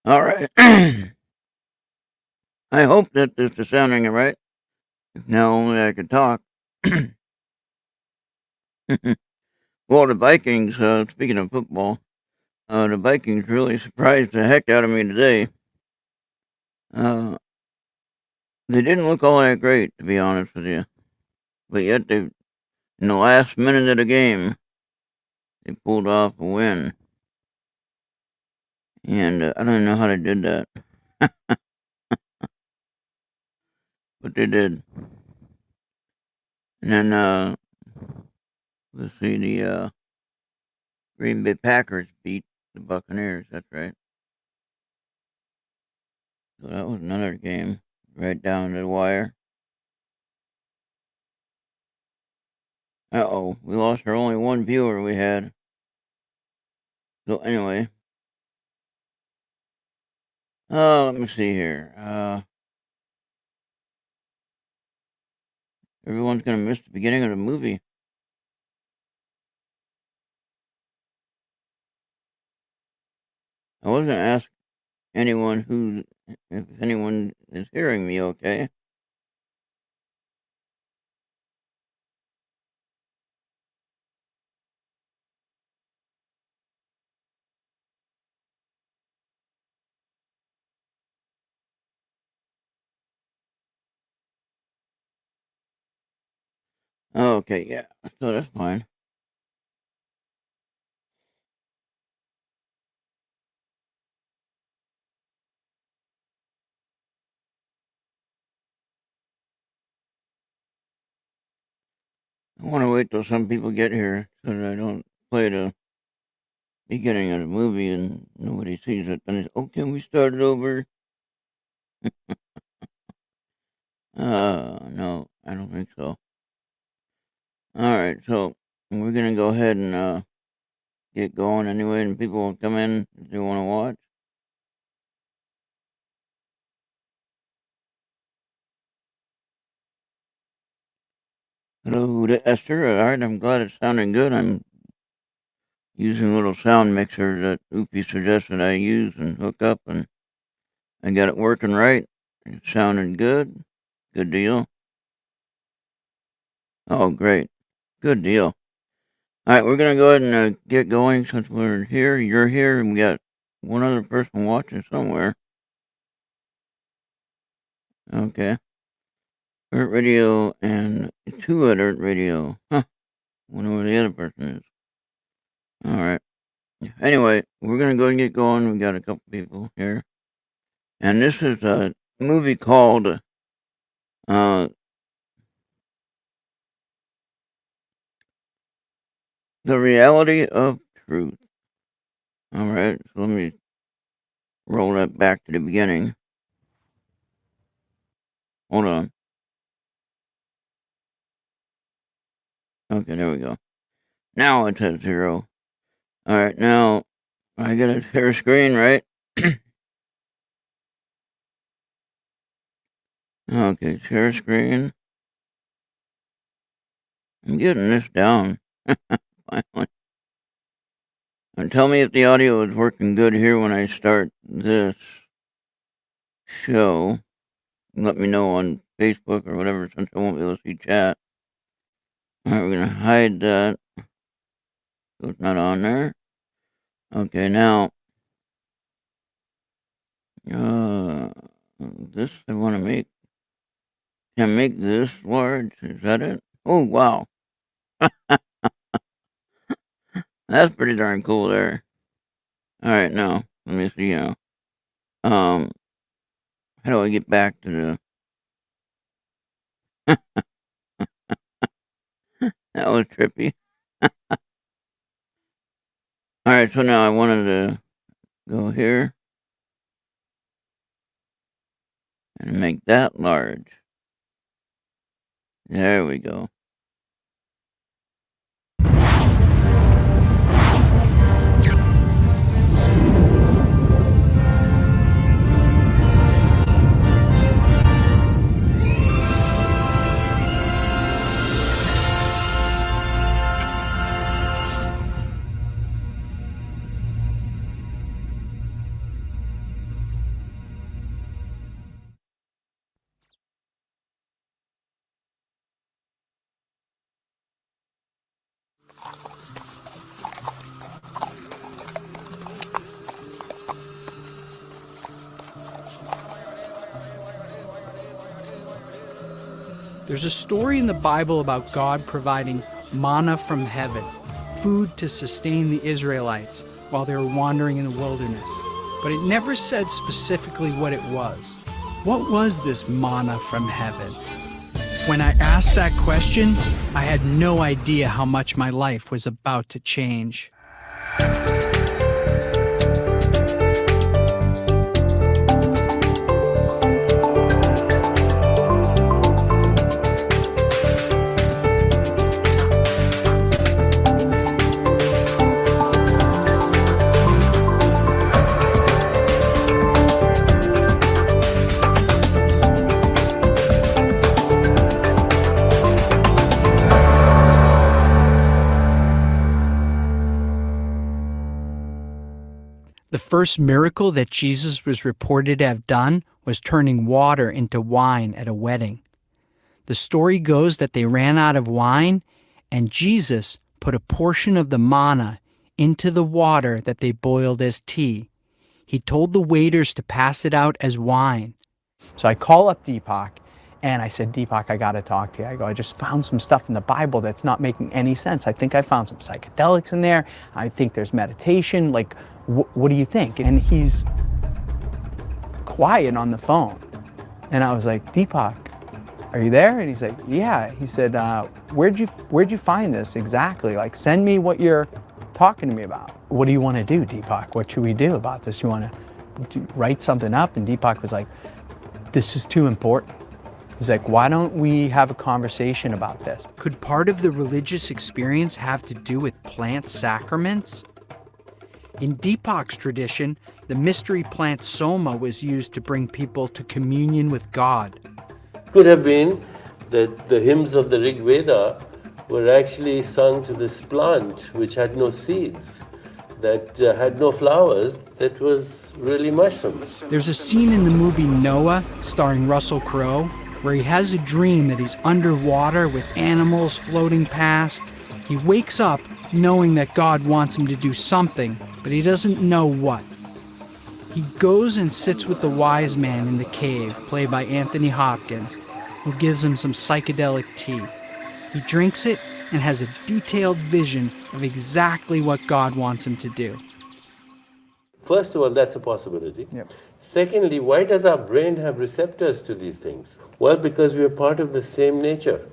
All right. I hope that this is sounding all right. If now only I could talk. Well, the Vikings, speaking of football, the Vikings really surprised the heck out of me today. Uh, they didn't look all that great, to be honest with you. But yet, in the last minute of the game, they pulled off a win. And I don't know how they did that, but they did. And then, let's see, the Green Bay Packers beat the Buccaneers. That's right. So that was another game right down to the wire. Uh-oh, we lost our only one viewer we had. So anyway, let me see here. Everyone's gonna miss the beginning of the movie. I wasn't asked anyone who, if anyone is hearing me okay. Okay, yeah, so that's fine. I want to wait till some people get here so that I don't play the beginning of the movie and nobody sees it. Then it's, oh, can we start it over? No, I don't think so. All right, so we're gonna go ahead and get going anyway, and people will come in if they want to watch. Hello to Esther. All right, I'm glad it's sounding good. I'm using a little sound mixer that Oopie suggested I use and hook up, and I got it working right. It sounded good. Good deal. Oh, great. Good deal. All right, we're gonna go ahead and get going since we're here. You're here, and we got one other person watching somewhere. Okay. Errt Radio and two at Errt Radio. Huh. Wonder where the other person is. All right. Anyway, we're gonna go and get going. We got a couple people here, and this is a movie called uh, "The Reality of Truth." All right, so let me roll that back to the beginning. Hold on. Okay, there we go. Now it's at 0. All right, now I gotta share screen, right? Okay, share screen. I'm getting this down. Finally. And tell me if the audio is working good here when I start this show. Let me know on Facebook or whatever, since I won't be able to see chat. All right, we're gonna hide that so it's not on there. Okay, now, this I want to make. Can I make this large? Is that it? Oh wow, that's pretty darn cool there. All right, now let me see now. Um, how do I get back to the? That was trippy. All right, so now I wanted to go here and make that large. There we go. There's a story in the Bible about God providing manna from heaven, food to sustain the Israelites while they were wandering in the wilderness. But it never said specifically what it was. What was this manna from heaven? When I asked that question, I had no idea how much my life was about to change. The first miracle that Jesus was reported to have done was turning water into wine at a wedding. The story goes that they ran out of wine, and Jesus put a portion of the manna into the water that they boiled as tea. He told the waiters to pass it out as wine. So I call up Deepak, and I said, Deepak, I got to talk to you. I just found some stuff in the Bible that's not making any sense. I think I found some psychedelics in there. I think there's meditation. Like, what do you think? And he's quiet on the phone. And I was like, Deepak, are you there? And he's like, yeah. He said, where'd you find this exactly? Like, send me what you're talking to me about. What do you want to do, Deepak? What should we do about this? You want to write something up? And Deepak was like, this is too important. He's like, why don't we have a conversation about this? Could part of the religious experience have to do with plant sacraments? In Deepak's tradition, the mystery plant soma was used to bring people to communion with God. Could have been that the hymns of the Rig Veda were actually sung to this plant which had no seeds, that had no flowers, that was really mushrooms. There's a scene in the movie Noah, starring Russell Crowe, where he has a dream that he's underwater with animals floating past. He wakes up knowing that God wants him to do something, but he doesn't know what. He goes and sits with the wise man in the cave, played by Anthony Hopkins, who gives him some psychedelic tea. He drinks it and has a detailed vision of exactly what God wants him to do. First of all, that's a possibility. Yep. Secondly, why does our brain have receptors to these things? Well, because we are part of the same nature.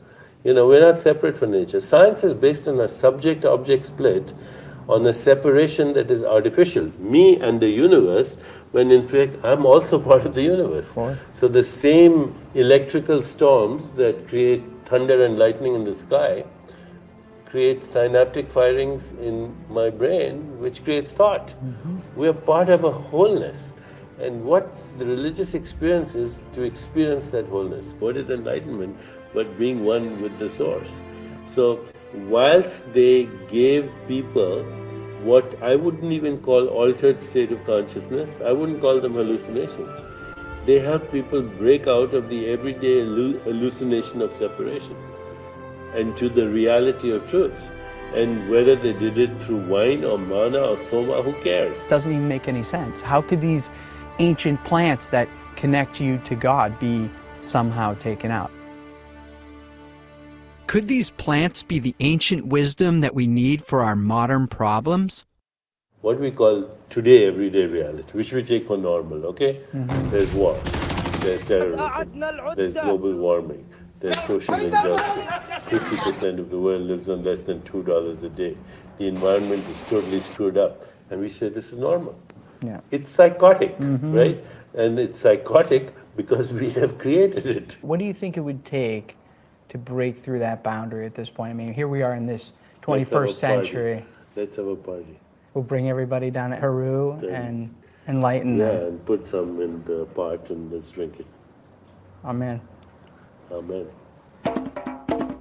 We're not separate from nature. Science is based on a subject-object split, on a separation that is artificial, me and the universe, when in fact I'm also part of the universe. Sure. So the same electrical storms that create thunder and lightning in the sky create synaptic firings in my brain, which creates thought. Mm-hmm. We are part of a wholeness. And what the religious experience is to experience that wholeness. What is enlightenment but being one with the source? So whilst they gave people what I wouldn't even call altered state of consciousness, I wouldn't call them hallucinations. They help people break out of the everyday hallucination of separation and to the reality of truth. And whether they did it through wine or manna or soma, who cares? It doesn't even make any sense. How could these ancient plants that connect you to God be somehow taken out? Could these plants be the ancient wisdom that we need for our modern problems? What we call today everyday reality, which we take for normal, okay? Mm-hmm. There's war, there's terrorism, there's global warming, there's social injustice. 50% of the world lives on less than $2 a day. The environment is totally screwed up. And we say this is normal. Yeah. It's psychotic, mm-hmm. right? And it's psychotic because we have created it. What do you think it would take to break through that boundary at this point? I mean, here we are in this 21st century. Let's have a party. We'll bring everybody down to Peru and enlighten them. Yeah, and put some in the pot and let's drink it. Amen. Amen.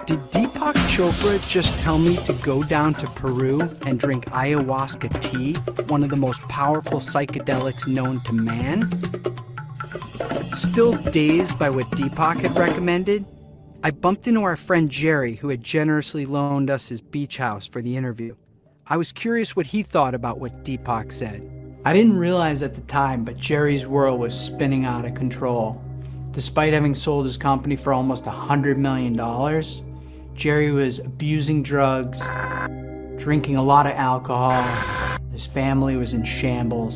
Did Deepak Chopra just tell me to go down to Peru and drink ayahuasca tea, one of the most powerful psychedelics known to man? Still dazed by what Deepak had recommended, I bumped into our friend Jerry, who had generously loaned us his beach house for the interview. I was curious what he thought about what Deepak said. I didn't realize at the time, but Jerry's world was spinning out of control. Despite having sold his company for almost $100 million, Jerry was abusing drugs, drinking a lot of alcohol, his family was in shambles,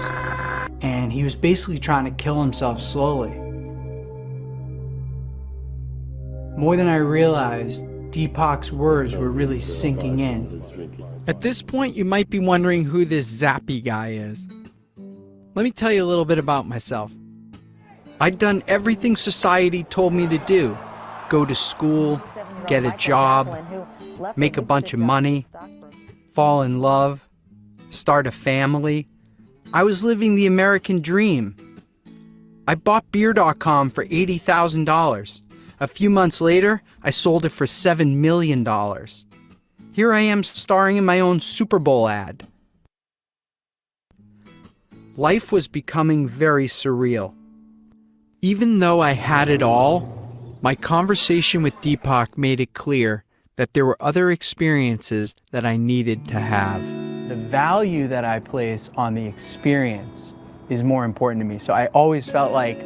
and he was basically trying to kill himself slowly. More than I realized, Deepak's words were really sinking in. At this point, you might be wondering who this Zappy guy is. Let me tell you a little bit about myself. I'd done everything society told me to do. Go to school, get a job, make a bunch of money, fall in love, start a family. I was living the American dream. I bought beer.com for $80,000. A few months later, I sold it for $7 million. Here I am starring in my own Super Bowl ad. Life was becoming very surreal. Even though I had it all, my conversation with Deepak made it clear that there were other experiences that I needed to have. The value that I place on the experience is more important to me. So I always felt like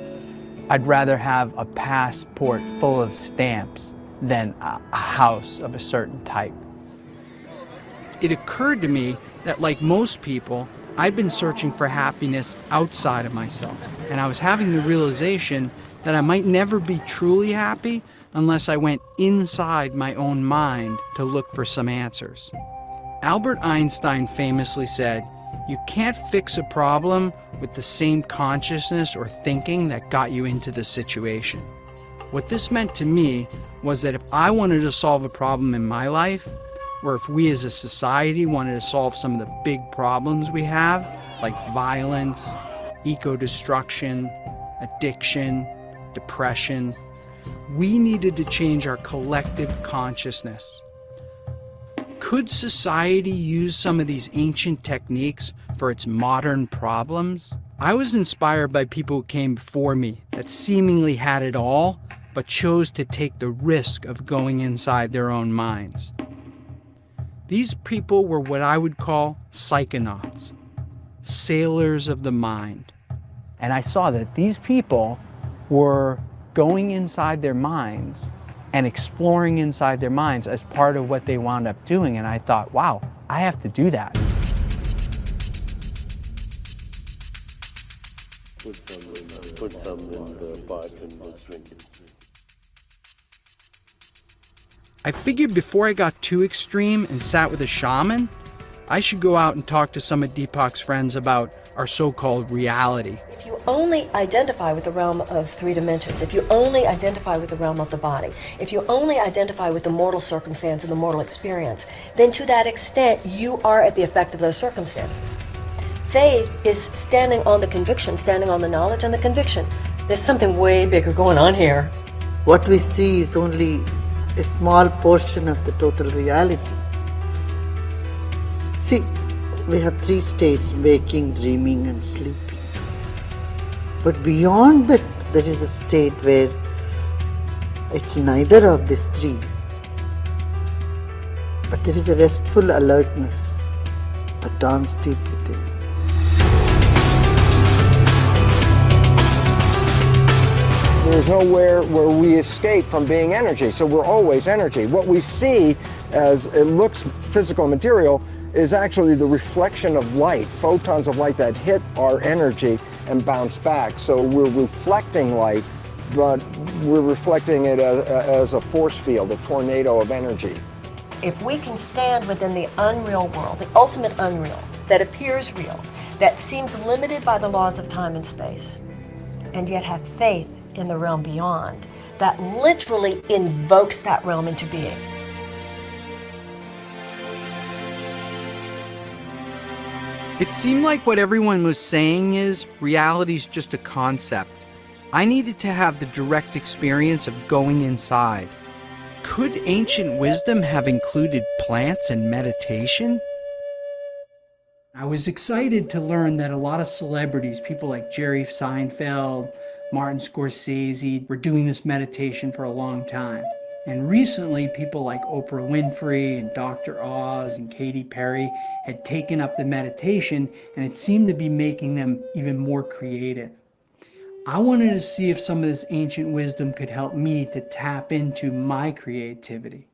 I'd rather have a passport full of stamps than a house of a certain type. It occurred to me that, like most people, I'd been searching for happiness outside of myself, and I was having the realization that I might never be truly happy unless I went inside my own mind to look for some answers. Albert Einstein famously said, "You can't fix a problem with the same consciousness or thinking that got you into the situation." What this meant to me was that if I wanted to solve a problem in my life, or if we as a society wanted to solve some of the big problems we have, like violence, eco-destruction, addiction, depression, we needed to change our collective consciousness. Could society use some of these ancient techniques for its modern problems? I was inspired by people who came before me that seemingly had it all, but chose to take the risk of going inside their own minds. These people were what I would call psychonauts, sailors of the mind. And I saw that these people were going inside their minds and exploring inside their minds as part of what they wound up doing. And I thought, wow, I have to do that. Put some in the pot and let's drink it. I figured before I got too extreme and sat with a shaman, I should go out and talk to some of Deepak's friends about our so-called reality. If you only identify with the realm of 3 dimensions, if you only identify with the realm of the body, if you only identify with the mortal circumstance and the mortal experience, then to that extent you are at the effect of those circumstances. Faith is standing on the conviction, standing on the knowledge and the conviction. There's something way bigger going on here. What we see is only a small portion of the total reality. See, we have 3 states: waking, dreaming, and sleeping. But beyond that, there is a state where it's neither of these 3. But there is a restful alertness that dawns deep within. There's nowhere where we escape from being energy, so we're always energy. What we see as it looks physical material is actually the reflection of light, photons of light that hit our energy and bounce back. So we're reflecting light, but we're reflecting it as a force field, a tornado of energy. If we can stand within the unreal world, the ultimate unreal, that appears real, that seems limited by the laws of time and space, and yet have faith in the realm beyond, that literally invokes that realm into being. It seemed like what everyone was saying is reality's just a concept. I needed to have the direct experience of going inside. Could ancient wisdom have included plants and meditation? I was excited to learn that a lot of celebrities, people like Jerry Seinfeld, Martin Scorsese, were doing this meditation for a long time. And recently, people like Oprah Winfrey and Dr. Oz and Katy Perry had taken up the meditation, and it seemed to be making them even more creative. I wanted to see if some of this ancient wisdom could help me to tap into my creativity.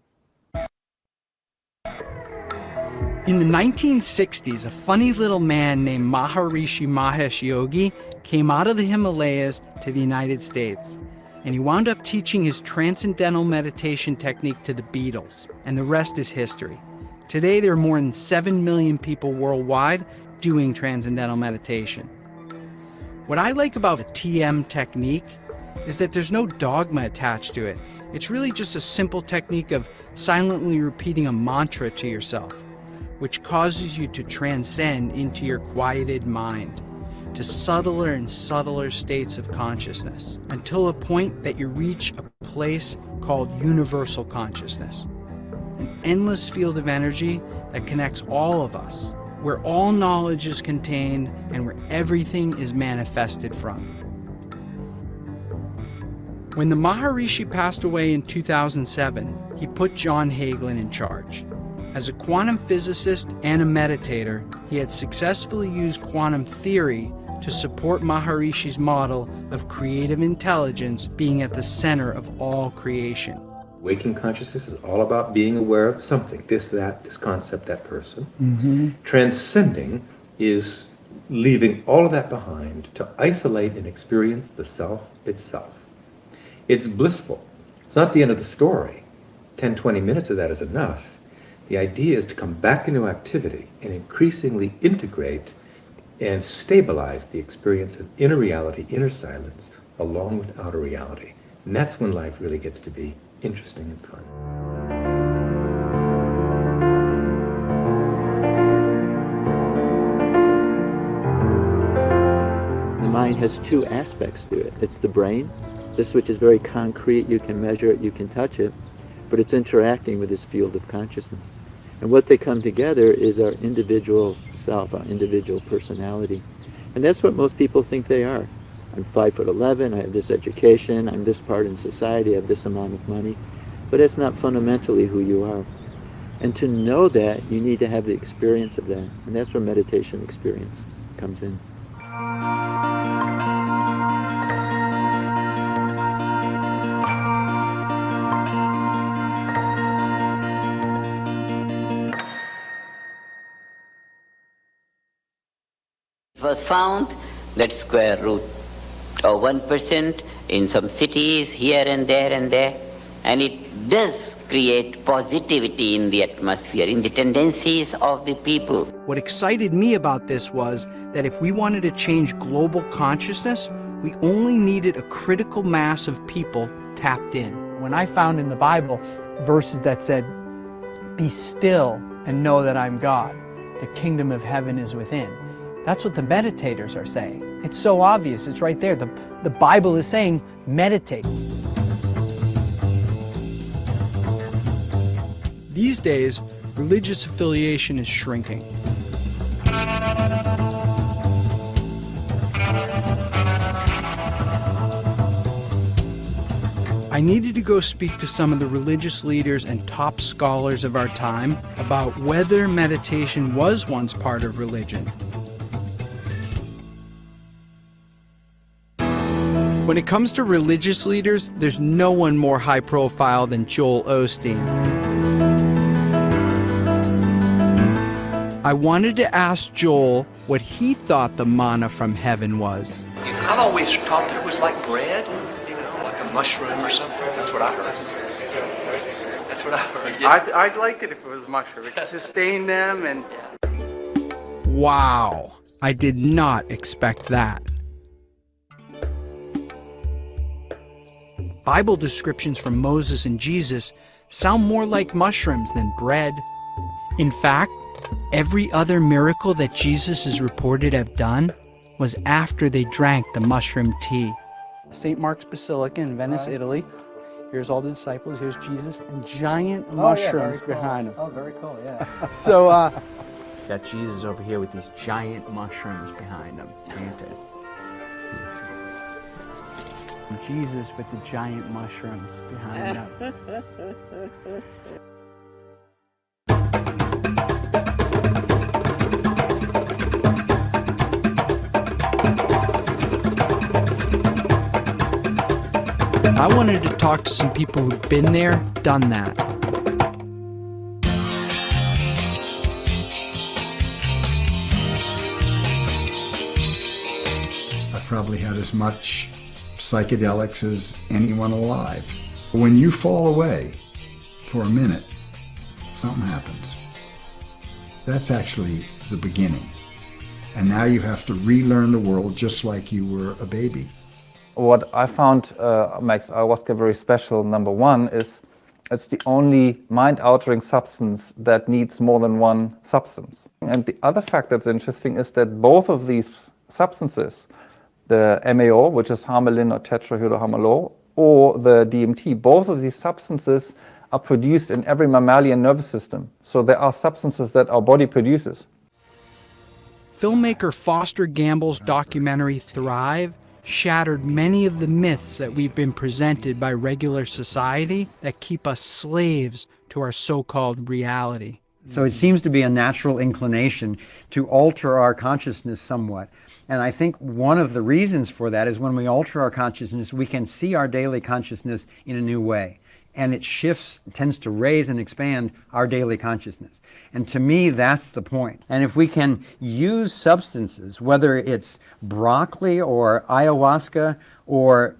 In the 1960s, a funny little man named Maharishi Mahesh Yogi came out of the Himalayas to the United States, and he wound up teaching his transcendental meditation technique to the Beatles, and the rest is history. Today, there are more than 7 million people worldwide doing transcendental meditation. What I like about the TM technique is that there's no dogma attached to it. It's really just a simple technique of silently repeating a mantra to yourself, which causes you to transcend into your quieted mind, to subtler and subtler states of consciousness, until a point that you reach a place called universal consciousness, an endless field of energy that connects all of us, where all knowledge is contained and where everything is manifested from. When the Maharishi passed away in 2007, he put John Hagelin in charge. As a quantum physicist and a meditator, he had successfully used quantum theory to support Maharishi's model of creative intelligence being at the center of all creation. Waking consciousness is all about being aware of something, this, that, this concept, that person. Transcending is leaving all of that behind to isolate and experience the self itself. It's blissful. It's not the end of the story. 10, 20 minutes of that is enough. The idea is to come back into activity and increasingly integrate and stabilize the experience of inner reality, inner silence, along with outer reality. And that's when life really gets to be interesting and fun. The mind has two aspects to it. It's the brain, this which is very concrete, you can measure it, you can touch it, but it's interacting with this field of consciousness. And what they come together is our individual self, our individual personality. And that's what most people think they are. I'm 5'11", I have this education, I'm this part in society, I have this amount of money. But that's not fundamentally who you are. And to know that, you need to have the experience of that. And that's where meditation experience comes in. It was found that square root of 1% in some cities here and there, and it does create positivity in the atmosphere, in the tendencies of the people. What excited me about this was that if we wanted to change global consciousness, we only needed a critical mass of people tapped in. When I found in the Bible verses that said, "Be still and know that I'm God, the kingdom of heaven is within," that's what the meditators are saying. It's so obvious, it's right there. The Bible is saying, meditate. These days, religious affiliation is shrinking. I needed to go speak to some of the religious leaders and top scholars of our time about whether meditation was once part of religion. When it comes to religious leaders, there's no one more high profile than Joel Osteen. I wanted to ask Joel what he thought the manna from heaven was. I've always thought that it was like bread, you know, like a mushroom or something. That's what I heard. That's what I heard. Yeah. I'd like it if it was mushroom. It could sustain them and... Wow, I did not expect that. Bible descriptions from Moses and Jesus sound more like mushrooms than bread. In fact, every other miracle that Jesus is reported to have done was after they drank the mushroom tea. St. Mark's Basilica in Venice, Italy. Here's all the disciples, here's Jesus, and giant mushrooms behind him. Oh, very cool, yeah. So, got Jesus over here with these giant mushrooms behind him, planted. Jesus with the giant mushrooms behind him. I wanted to talk to some people who've been there, done that. I've probably had as much psychedelics as anyone alive. When you fall away for a minute, something happens. That's actually the beginning. And now you have to relearn the world just like you were a baby. What I found makes ayahuasca very special, number one, is it's the only mind-altering substance that needs more than one substance. And the other fact that's interesting is that both of these substances, the MAO, which is harmaline or tetrahydroharmalol, or the DMT, both of these substances are produced in every mammalian nervous system. So there are substances that our body produces. Filmmaker Foster Gamble's documentary Thrive shattered many of the myths that we've been presented by regular society that keep us slaves to our so-called reality. So it seems to be a natural inclination to alter our consciousness somewhat. And I think one of the reasons for that is when we alter our consciousness, we can see our daily consciousness in a new way. And it shifts, tends to raise and expand our daily consciousness. And to me, that's the point. And if we can use substances, whether it's broccoli or ayahuasca or,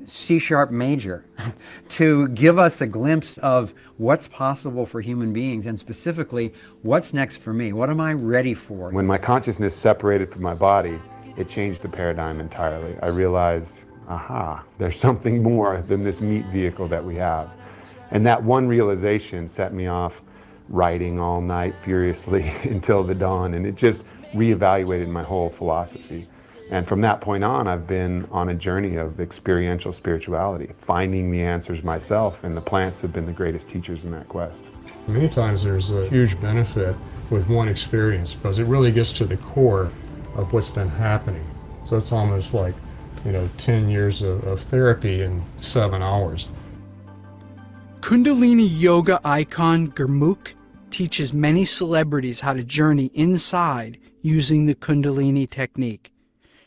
C-sharp major, to give us a glimpse of what's possible for human beings, and specifically, what's next for me? What am I ready for? When my consciousness separated from my body, it changed the paradigm entirely. I realized, aha, there's something more than this meat vehicle that we have. And that one realization set me off writing all night furiously until the dawn, and it just reevaluated my whole philosophy. And from that point on, I've been on a journey of experiential spirituality, finding the answers myself, and the plants have been the greatest teachers in that quest. Many times there's a huge benefit with one experience because it really gets to the core of what's been happening. So it's almost like 10 years of therapy in 7 hours. Kundalini yoga icon Gurmukh teaches many celebrities how to journey inside using the Kundalini technique.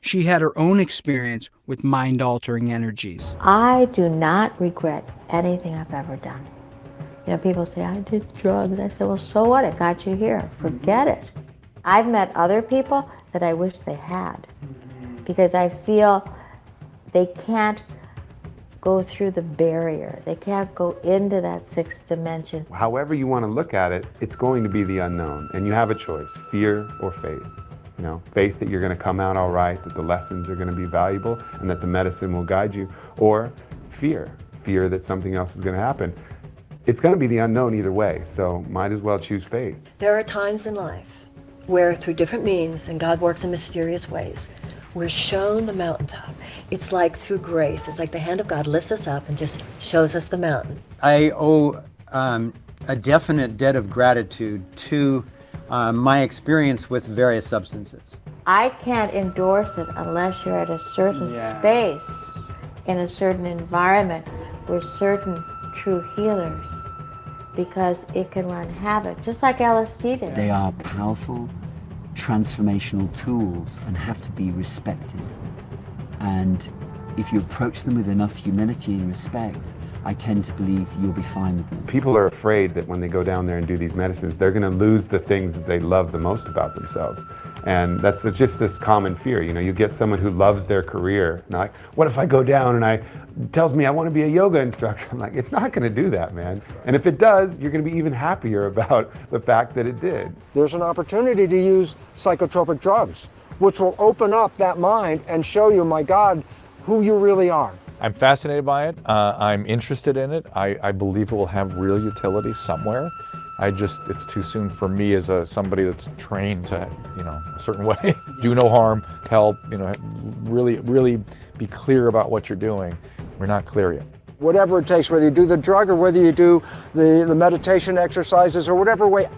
She had her own experience with mind-altering energies. I do not regret anything I've ever done. People say, I did drugs. I said, well, so what? It got you here. Forget it. I've met other people that I wish they had because I feel they can't go through the barrier. They can't go into that sixth dimension. However you want to look at it, it's going to be the unknown, and you have a choice, fear or faith. Faith that you're going to come out all right, that the lessons are going to be valuable, and that the medicine will guide you, or fear that something else is going to happen. It's going to be the unknown either way, so might as well choose faith. There are times in life where through different means, and God works in mysterious ways, we're shown the mountaintop. It's like through grace. It's like the hand of God lifts us up and just shows us the mountain. I owe a definite debt of gratitude to my experience with various substances. I can't endorse it unless you're at a certain space, in a certain environment, with certain true healers, because it can run havoc, just like LSD did. They are powerful, transformational tools and have to be respected. And if you approach them with enough humility and respect, I tend to believe you'll be fine with them. People are afraid that when they go down there and do these medicines, they're going to lose the things that they love the most about themselves. And that's just this common fear. You get someone who loves their career, and like, what if I go down and tells me I want to be a yoga instructor? I'm like, it's not going to do that, man. And if it does, you're going to be even happier about the fact that it did. There's an opportunity to use psychotropic drugs, which will open up that mind and show you, my God, who you really are. I'm fascinated by it. I'm interested in it. I believe it will have real utility somewhere. It's too soon for me as somebody that's trained to, a certain way, do no harm, help, really be clear about what you're doing. We're not clear yet. Whatever it takes, whether you do the drug or whether you do the meditation exercises or whatever way,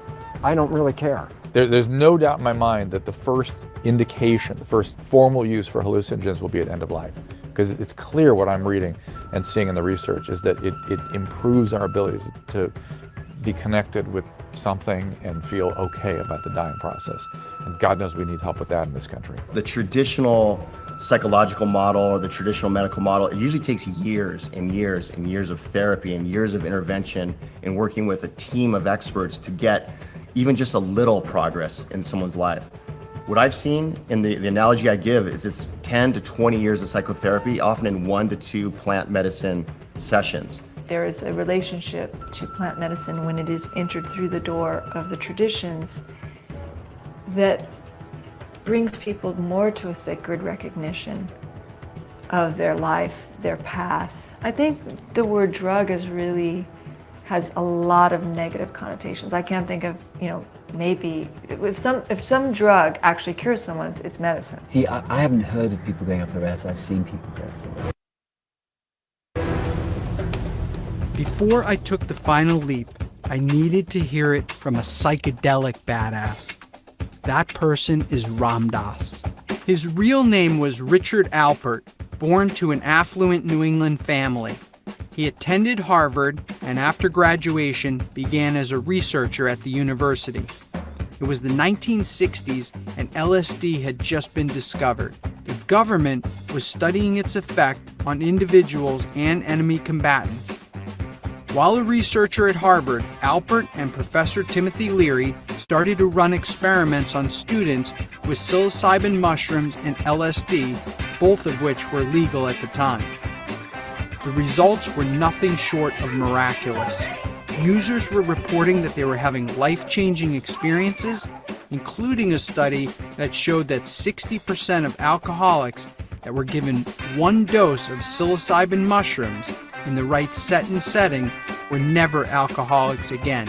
I don't really care. There's no doubt in my mind that the first indication, the first formal use for hallucinogens will be at end of life. Because it's clear what I'm reading and seeing in the research is that it improves our ability to be connected with something and feel okay about the dying process. And God knows we need help with that in this country. The traditional psychological model or the traditional medical model, it usually takes years and years and years of therapy and years of intervention and working with a team of experts to get even just a little progress in someone's life. What I've seen, and the analogy I give, is it's 10 to 20 years of psychotherapy, often in 1 to 2 plant medicine sessions. There is a relationship to plant medicine when it is entered through the door of the traditions that brings people more to a sacred recognition of their life, their path. I think the word drug has a lot of negative connotations. I can't think of, maybe if some drug actually cures someone, it's medicine. See, I haven't heard of people going off their ass. I've seen people go for it. Before I took the final leap, I needed to hear it from a psychedelic badass. That person is Ram Dass. His real name was Richard Alpert, born to an affluent New England family. He attended Harvard and after graduation began as a researcher at the university. It was the 1960s and LSD had just been discovered. The government was studying its effect on individuals and enemy combatants. While a researcher at Harvard, Alpert and Professor Timothy Leary started to run experiments on students with psilocybin mushrooms and LSD, both of which were legal at the time. The results were nothing short of miraculous. Users were reporting that they were having life-changing experiences, including a study that showed that 60% of alcoholics that were given 1 dose of psilocybin mushrooms in the right set and setting were never alcoholics again.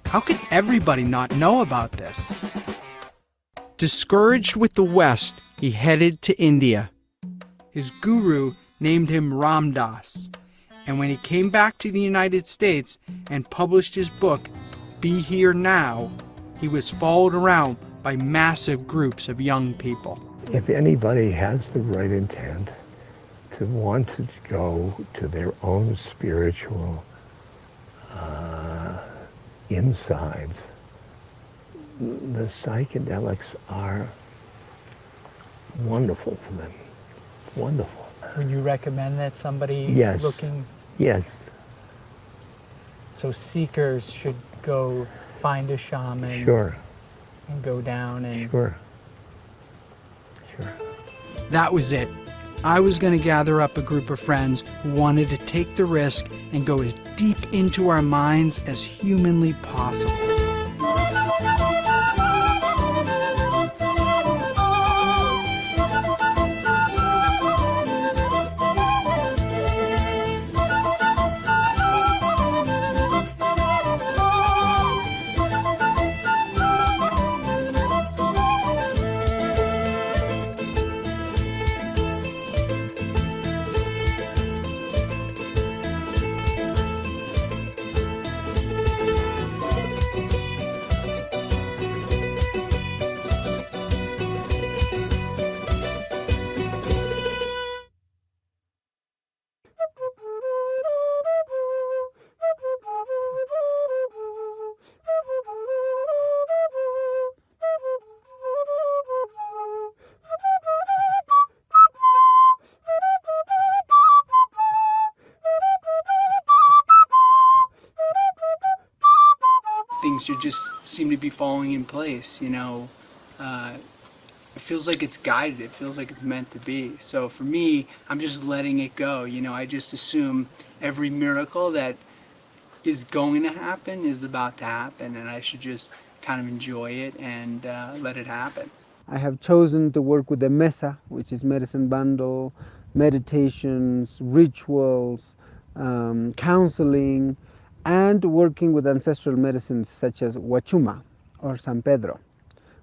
How could everybody not know about this? Discouraged with the West, he headed to India. His guru named him Ram Dass, and when he came back to the United States and published his book, Be Here Now, he was followed around by massive groups of young people. If anybody has the right intent to want to go to their own spiritual insides, the psychedelics are wonderful for them. Wonderful. Would you recommend that somebody Yes. looking? Yes. So seekers should go find a shaman. Sure. And go down and. Sure. That was it. I was going to gather up a group of friends who wanted to take the risk and go as deep into our minds as humanly possible. Things should just seem to be falling in place, you know. It feels like it's guided, it feels like it's meant to be. So for me, I'm just letting it go, you know. I just assume every miracle that is going to happen is about to happen, and I should just kind of enjoy it and let it happen. I have chosen to work with the Mesa, which is medicine bundle, meditations, rituals, counseling, and working with ancestral medicines such as Huachuma or San Pedro,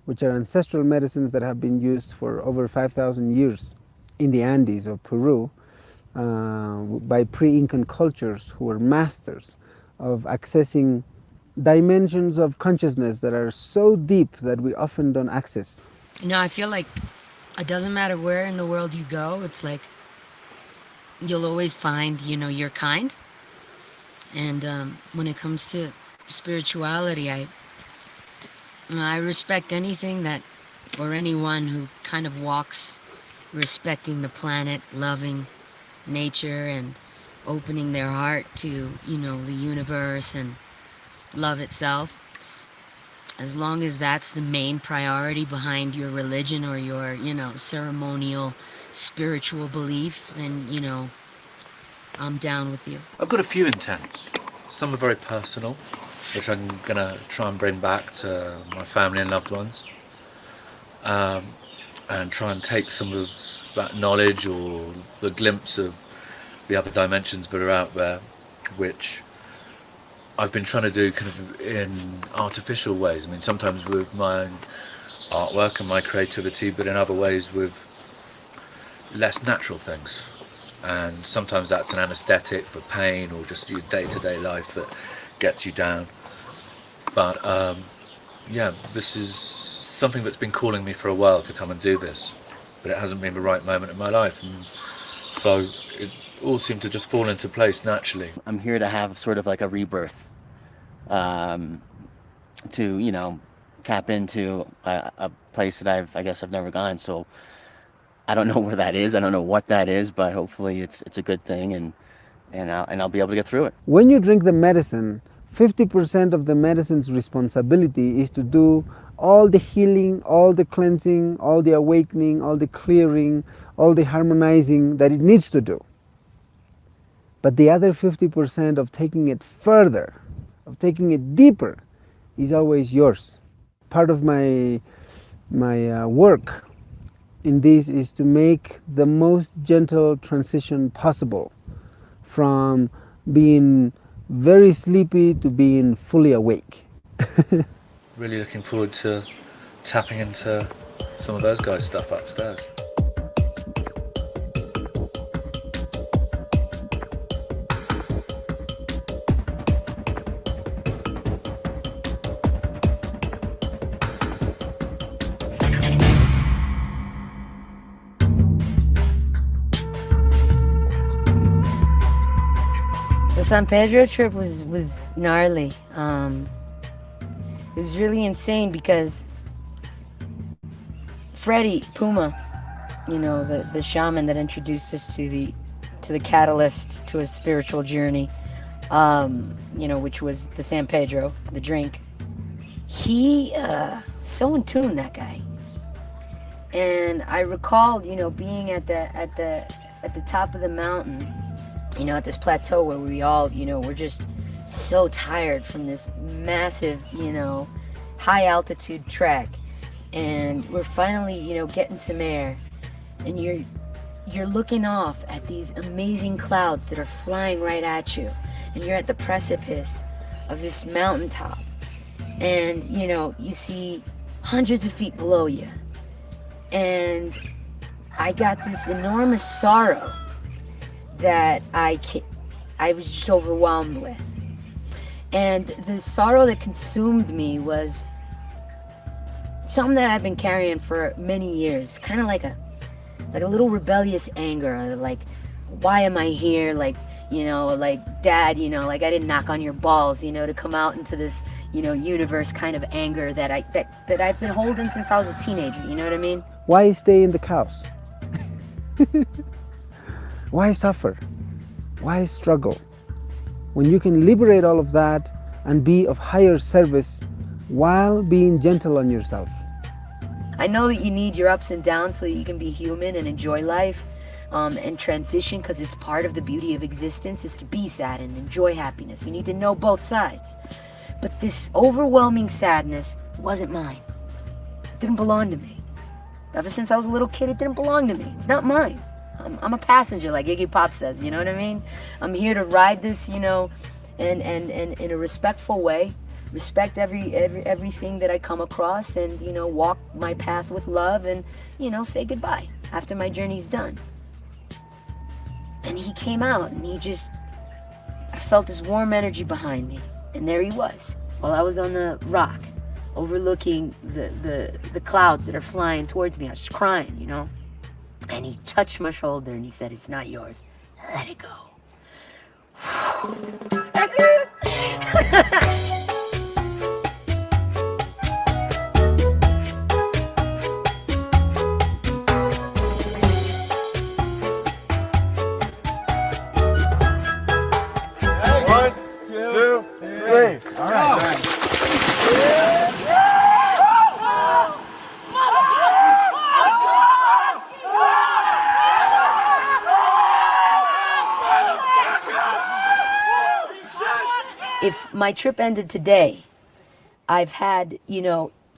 which are ancestral medicines that have been used for over 5,000 years in the Andes of Peru by pre-Incan cultures who were masters of accessing dimensions of consciousness that are so deep that we often don't access. You know, I feel like it doesn't matter where in the world you go, it's like you'll always find, your kind. And when it comes to spirituality, I respect anything that, or anyone who kind of walks respecting the planet, loving nature, and opening their heart to, the universe and love itself. As long as that's the main priority behind your religion or your, ceremonial spiritual belief, then, I'm down with you. I've got a few intents. Some are very personal, which I'm going to try and bring back to my family and loved ones. And try and take some of that knowledge or the glimpse of the other dimensions that are out there, which I've been trying to do kind of in artificial ways. I mean, sometimes with my own artwork and my creativity, but in other ways with less natural things. And sometimes that's an anesthetic for pain or just your day-to-day life that gets you down. But yeah, this is something that's been calling me for a while to come and do this, but it hasn't been the right moment in my life, and so it all seemed to just fall into place naturally. I'm here to have sort of like a rebirth, to tap into a place that I guess I've never gone. So I don't know where that is. I don't know what that is, but hopefully it's a good thing, and I'll be able to get through it. When you drink the medicine, 50% of the medicine's responsibility is to do all the healing, all the cleansing, all the awakening, all the clearing, all the harmonizing that it needs to do. But the other 50% of taking it further, of taking it deeper, is always yours. Part of my work in this is to make the most gentle transition possible from being very sleepy to being fully awake. Really looking forward to tapping into some of those guys' stuff upstairs. The San Pedro trip was gnarly. It was really insane because Freddie Puma, the shaman that introduced us to the catalyst to a spiritual journey, which was the San Pedro, the drink. He so in tune, that guy. And I recalled, being at the top of the mountain, at this plateau where we all, we're just so tired from this massive, high altitude trek, and we're finally, getting some air, and you're looking off at these amazing clouds that are flying right at you, and you're at the precipice of this mountaintop, and you see hundreds of feet below you, and I got this enormous sorrow that I was just overwhelmed with. And the sorrow that consumed me was something that I've been carrying for many years, kind of like a little rebellious anger, like, why am I here? Like, Dad, like I didn't knock on your balls, to come out into this, universe kind of anger that I've been holding since I was a teenager, you know what I mean? Why stay in the chaos? Why suffer? Why struggle? When you can liberate all of that and be of higher service while being gentle on yourself. I know that you need your ups and downs so that you can be human and enjoy life and transition, because it's part of the beauty of existence is to be sad and enjoy happiness. You need to know both sides. But this overwhelming sadness wasn't mine. It didn't belong to me. Ever since I was a little kid, it didn't belong to me. It's not mine. I'm a passenger, like Iggy Pop says, you know what I mean? I'm here to ride this, and in a respectful way, respect everything that I come across, and, walk my path with love, and, say goodbye after my journey's done. And he came out, and I felt this warm energy behind me, and there he was, while I was on the rock, overlooking the clouds that are flying towards me. I was just crying, And he touched my shoulder and he said, "It's not yours, let it go. One, two, three. All right. If my trip ended today, I've had,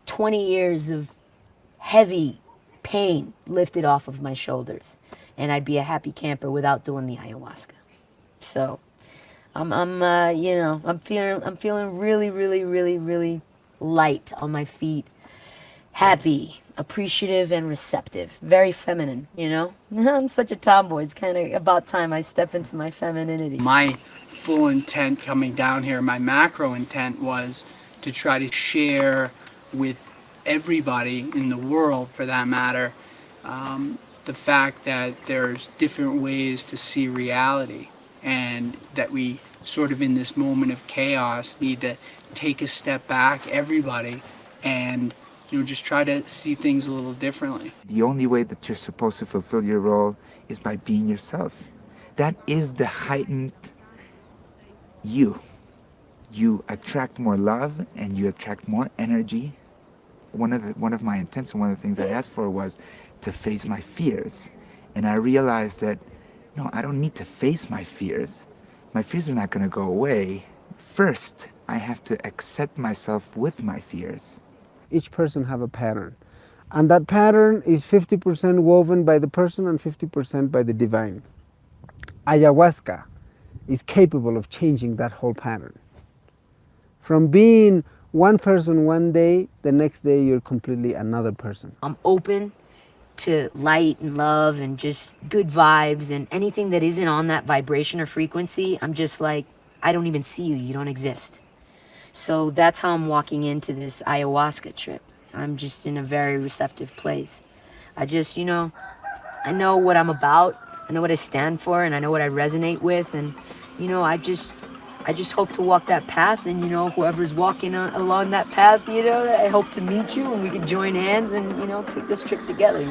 20 years of heavy pain lifted off of my shoulders, and I'd be a happy camper without doing the ayahuasca. So, I'm feeling really, really, really, really light on my feet, happy, appreciative, and receptive. Very feminine, I'm such a tomboy. It's kind of about time I step into my femininity. My full intent coming down here, my macro intent was to try to share with everybody in the world, for that matter, the fact that there's different ways to see reality, and that we sort of in this moment of chaos need to take a step back, everybody, and just try to see things a little differently. The only way that you're supposed to fulfill your role is by being yourself. That is the heightened you. You attract more love and you attract more energy. One of my intents and one of the things I asked for was to face my fears. And I realized that, no, I don't need to face my fears. My fears are not going to go away. First, I have to accept myself with my fears. Each person have a pattern, and that pattern is 50% woven by the person and 50% by the divine. Ayahuasca is capable of changing that whole pattern. From being one person one day, the next day you're completely another person. I'm open to light and love and just good vibes, and anything that isn't on that vibration or frequency, I'm just like, I don't even see you, you don't exist. So that's how I'm walking into this ayahuasca trip. I'm just in a very receptive place. I just, I know what I'm about, I know what I stand for, and I know what I resonate with, and, I just hope to walk that path, and, whoever's walking along that path, I hope to meet you, and we can join hands and, take this trip together,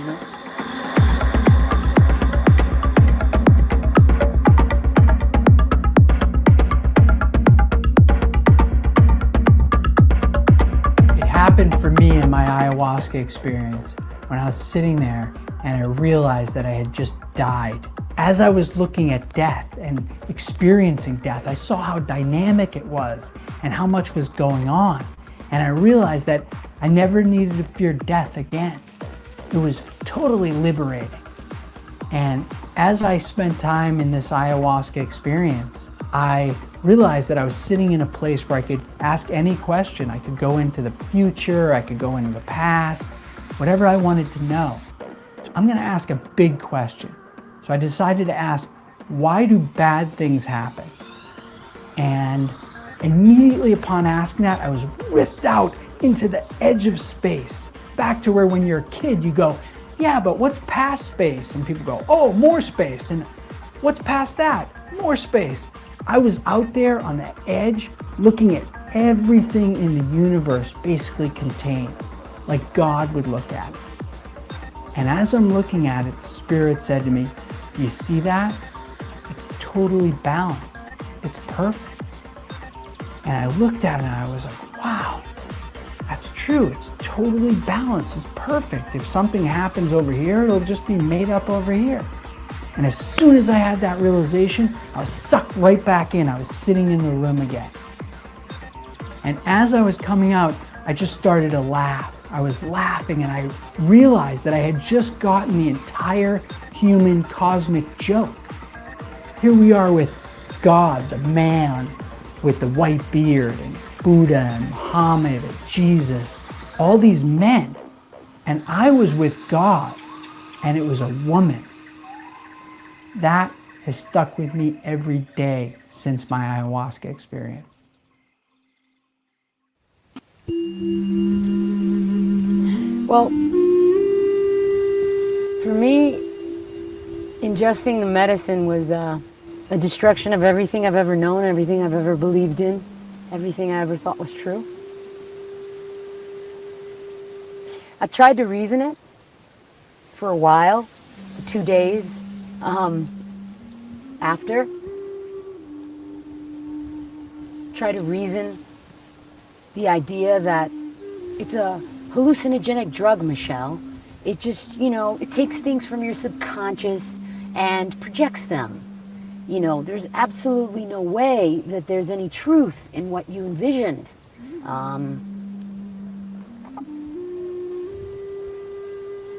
Happened for me in my ayahuasca experience when I was sitting there and I realized that I had just died. As I was looking at death and experiencing death, I saw how dynamic it was and how much was going on. And I realized that I never needed to fear death again. It was totally liberating. And as I spent time in this ayahuasca experience, I realized that I was sitting in a place where I could ask any question. I could go into the future, I could go into the past, whatever I wanted to know. So I'm going to ask a big question. So I decided to ask, why do bad things happen? And immediately upon asking that, I was ripped out into the edge of space, back to where when you're a kid, you go, yeah, but what's past space? And people go, oh, more space. And what's past that? More space. I was out there on the edge looking at everything in the universe basically contained, like God would look at it. And as I'm looking at it, Spirit said to me, you see that? It's totally balanced. It's perfect. And I looked at it and I was like, wow, that's true. It's totally balanced. It's perfect. If something happens over here, it'll just be made up over here. And as soon as I had that realization, I was sucked right back in. I was sitting in the room again. And as I was coming out, I just started to laugh. I was laughing and I realized that I had just gotten the entire human cosmic joke. Here we are with God, the man with the white beard, and Buddha and Muhammad and Jesus, all these men. And I was with God, and it was a woman. That has stuck with me every day since my ayahuasca experience. Well, for me, Ingesting the medicine was a destruction of everything I've ever known, everything I've ever believed in, everything I ever thought was true. I tried to reason it for a while, for 2 days after. Try to reason the idea that it's a hallucinogenic drug, Michelle. It just, it takes things from your subconscious and projects them. There's absolutely no way that there's any truth in what you envisioned.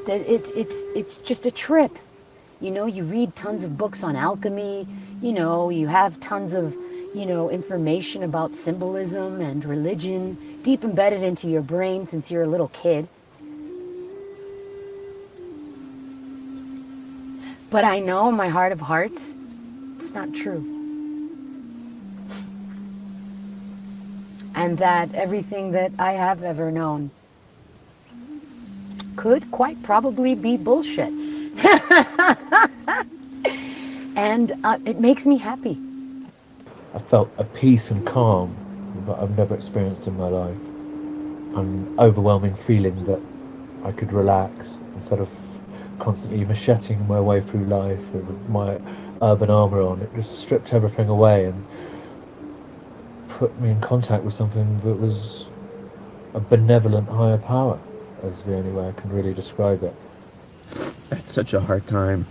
That it's just a trip. You read tons of books on alchemy, you have tons of, information about symbolism and religion deep embedded into your brain since you're a little kid. But I know in my heart of hearts, it's not true. And that everything that I have ever known could quite probably be bullshit. And it makes me happy. I felt a peace and calm that I've never experienced in my life. An overwhelming feeling that I could relax instead of constantly macheting my way through life with my urban armour on. It just stripped everything away and put me in contact with something that was a benevolent higher power, is the only way I can really describe it. It's such a hard time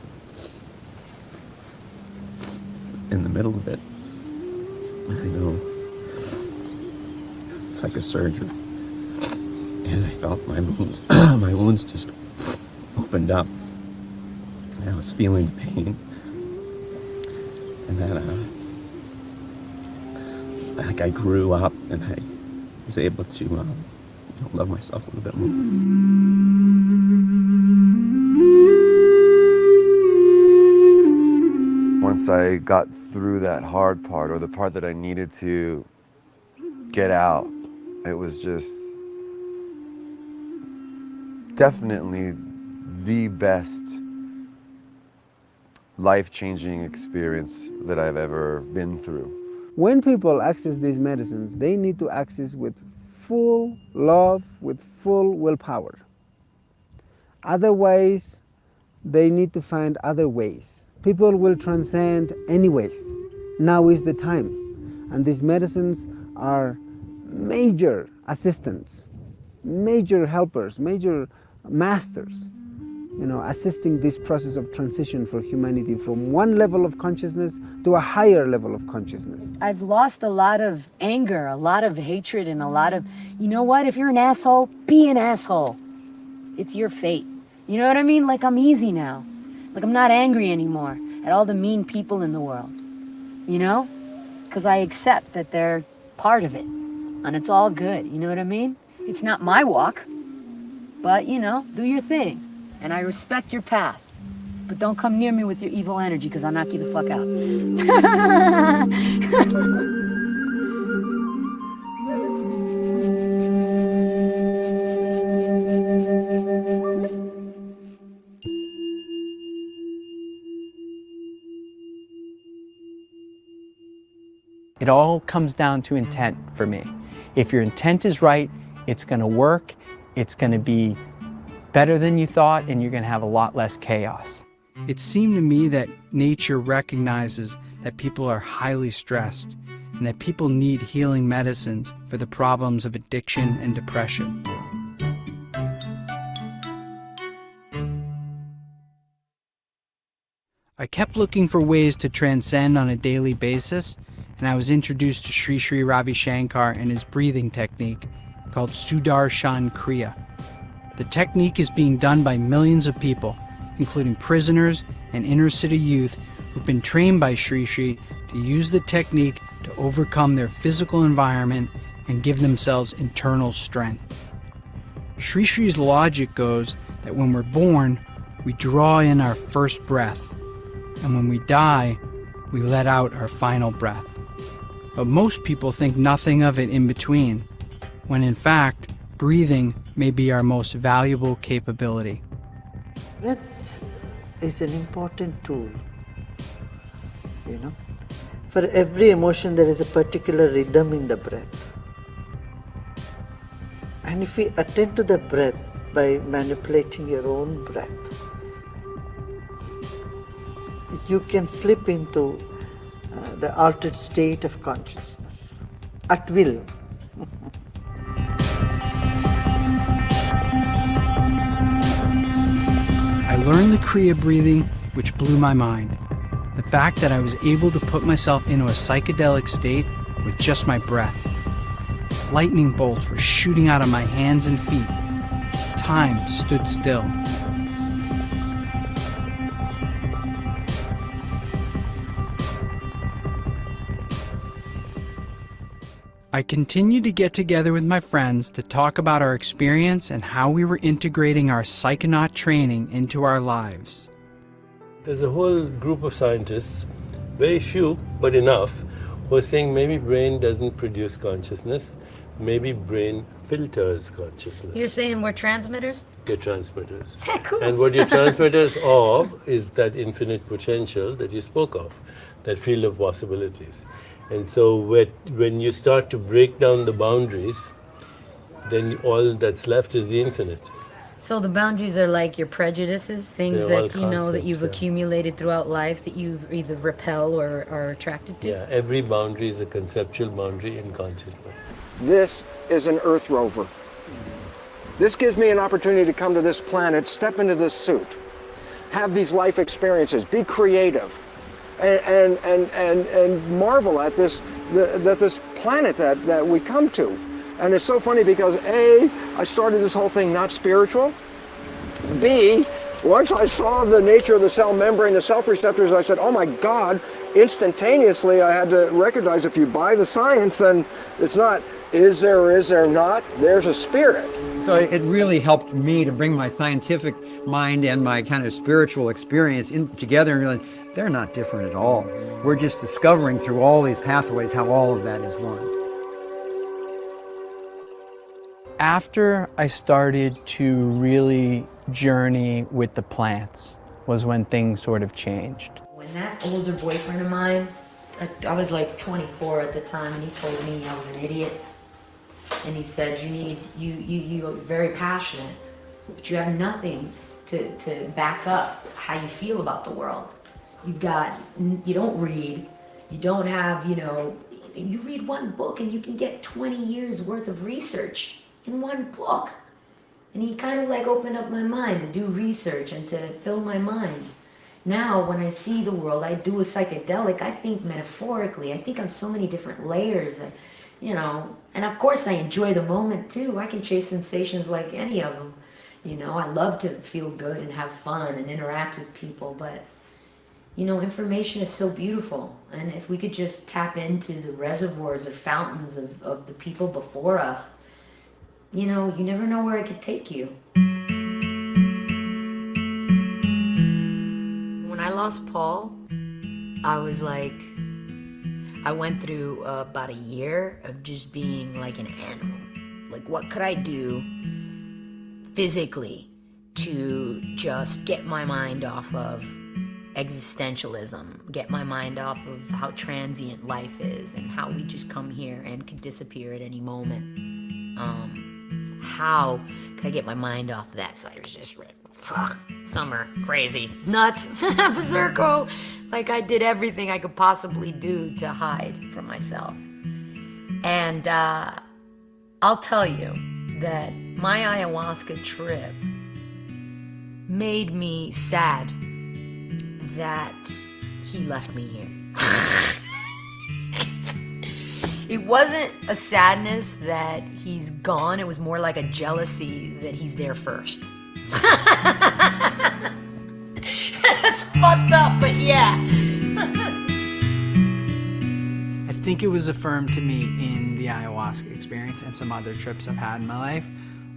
in the middle of it. I know. It's like a surgery. And I felt my wounds, my wounds just opened up. And I was feeling the pain. And then, like I grew up and I was able to love myself a little bit more. Once I got through that hard part, or the part that I needed to get out, it was just definitely the best life-changing experience that I've ever been through. When people access these medicines, they need to access with full love, with full willpower. Otherwise, they need to find other ways. People will transcend anyways. Now is the time. And these medicines are major assistants, major helpers, major masters, assisting this process of transition for humanity from one level of consciousness to a higher level of consciousness. I've lost a lot of anger, a lot of hatred, and a lot of, you know what, if you're an asshole, be an asshole. It's your fate. You know what I mean? Like, I'm easy now. Like, I'm not angry anymore at all the mean people in the world, Because I accept that they're part of it, and it's all good, you know what I mean? It's not my walk, but, do your thing, and I respect your path. But don't come near me with your evil energy, because I'll knock you the fuck out. It all comes down to intent for me. If your intent is right, it's going to work, it's going to be better than you thought, and you're going to have a lot less chaos. It seemed to me that nature recognizes that people are highly stressed and that people need healing medicines for the problems of addiction and depression. I kept looking for ways to transcend on a daily basis, and I was introduced to Sri Sri Ravi Shankar and his breathing technique called Sudarshan Kriya. The technique is being done by millions of people, including prisoners and inner city youth who've been trained by Sri Sri to use the technique to overcome their physical environment and give themselves internal strength. Sri Sri's logic goes that when we're born, we draw in our first breath, and when we die, we let out our final breath. But most people think nothing of it in between, when in fact, breathing may be our most valuable capability. Breath is an important tool, you know. For every emotion, there is a particular rhythm in the breath. And if we attend to the breath by manipulating your own breath, you can slip into the altered state of consciousness at will. I learned the Kriya breathing, which blew my mind. The fact that I was able to put myself into a psychedelic state with just my breath. Lightning bolts were shooting out of my hands and feet. Time stood still. I continued to get together with my friends to talk about our experience and how we were integrating our psychonaut training into our lives. There's a whole group of scientists, very few, but enough, who are saying maybe brain doesn't produce consciousness, maybe brain filters consciousness. You're saying we're transmitters? You're transmitters. Cool. And what you're transmitters of is that infinite potential that you spoke of, that field of possibilities. And so when you start to break down the boundaries, then all that's left is the infinite. So the boundaries are like your prejudices, things They're all that you know that concepts, you've yeah. accumulated throughout life that you've either repel or are attracted to? Yeah, every boundary is a conceptual boundary in consciousness. This is an Earth rover. This gives me an opportunity to come to this planet, step into this suit, have these life experiences, be creative, and marvel at this planet that we come to. And it's so funny because A, I started this whole thing not spiritual. B, once I saw the nature of the cell membrane, the self-receptors, I said, oh my God, instantaneously I had to recognize if you buy the science, then it's not is there or is there not, there's a spirit. So it really helped me to bring my scientific mind and my kind of spiritual experience together and realize they're not different at all. We're just discovering through all these pathways how all of that is one. After I started to really journey with the plants was when things sort of changed. When that older boyfriend of mine, I was like 24 at the time, and he told me I was an idiot. And he said, you're very passionate, but you have nothing to back up how you feel about the world. You don't read, you don't have, you read one book and you can get 20 years worth of research in one book. And he kind of like opened up my mind to do research and to fill my mind. Now, when I see the world, I do a psychedelic, I think metaphorically, I think on so many different layers, and of course I enjoy the moment too. I can chase sensations like any of them. I love to feel good and have fun and interact with people, but information is so beautiful. And if we could just tap into the reservoirs or fountains of the people before us, you never know where it could take you. When I lost Paul, I was like, I went through about a year of just being like an animal. Like, what could I do physically to just get my mind off of existentialism, get my mind off of how transient life is and how we just come here and can disappear at any moment. How could I get my mind off of that? So I was just summer, crazy, nuts, berserko. Like I did everything I could possibly do to hide from myself. And I'll tell you that my ayahuasca trip made me sad that he left me here. It wasn't a sadness that he's gone, it was more like a jealousy that he's there first. That's fucked up, but yeah. I think it was affirmed to me in the ayahuasca experience and some other trips I've had in my life,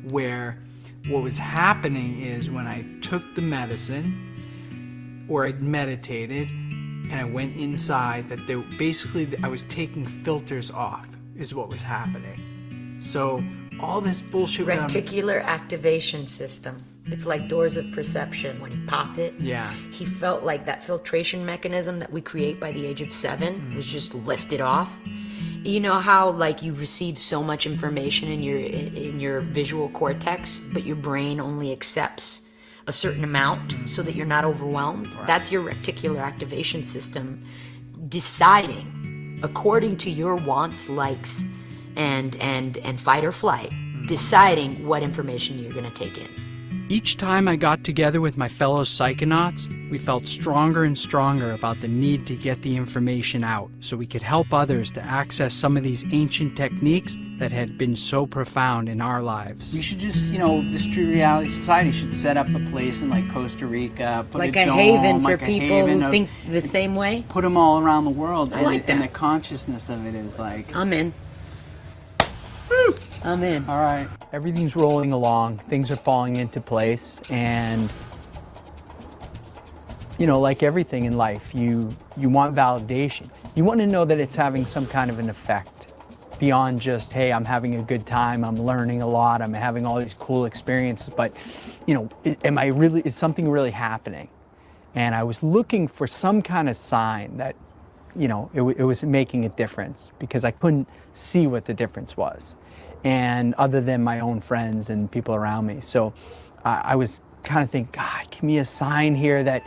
where what was happening is when I took the medicine or I meditated and I went inside, that I was taking filters off is what was happening. So all this bullshit. Reticular activation system. It's like doors of perception. When he popped it, Yeah. he felt like that filtration mechanism that we create by the age of 7 was just lifted off. You know how like you receive so much information in your visual cortex, but your brain only accepts a certain amount so that you're not overwhelmed? That's your reticular activation system deciding according to your wants, likes, and fight or flight, deciding what information you're going to take in. Each time I got together with my fellow psychonauts, we felt stronger and stronger about the need to get the information out so we could help others to access some of these ancient techniques that had been so profound in our lives. We should just, this True Reality Society should set up a place in like Costa Rica, put Like a a dome, haven for like a people haven who of- think the same way. Put them all around the world. I like And that. the consciousness of it is like... I'm in. I'm in. All right. Everything's rolling along, things are falling into place, and like everything in life, you want validation. You want to know that it's having some kind of an effect beyond just, hey, I'm having a good time, I'm learning a lot, I'm having all these cool experiences, but is something really happening? And I was looking for some kind of sign that it was making a difference, because I couldn't see what the difference was, and other than my own friends and people around me. So I was kind of thinking, God, give me a sign here that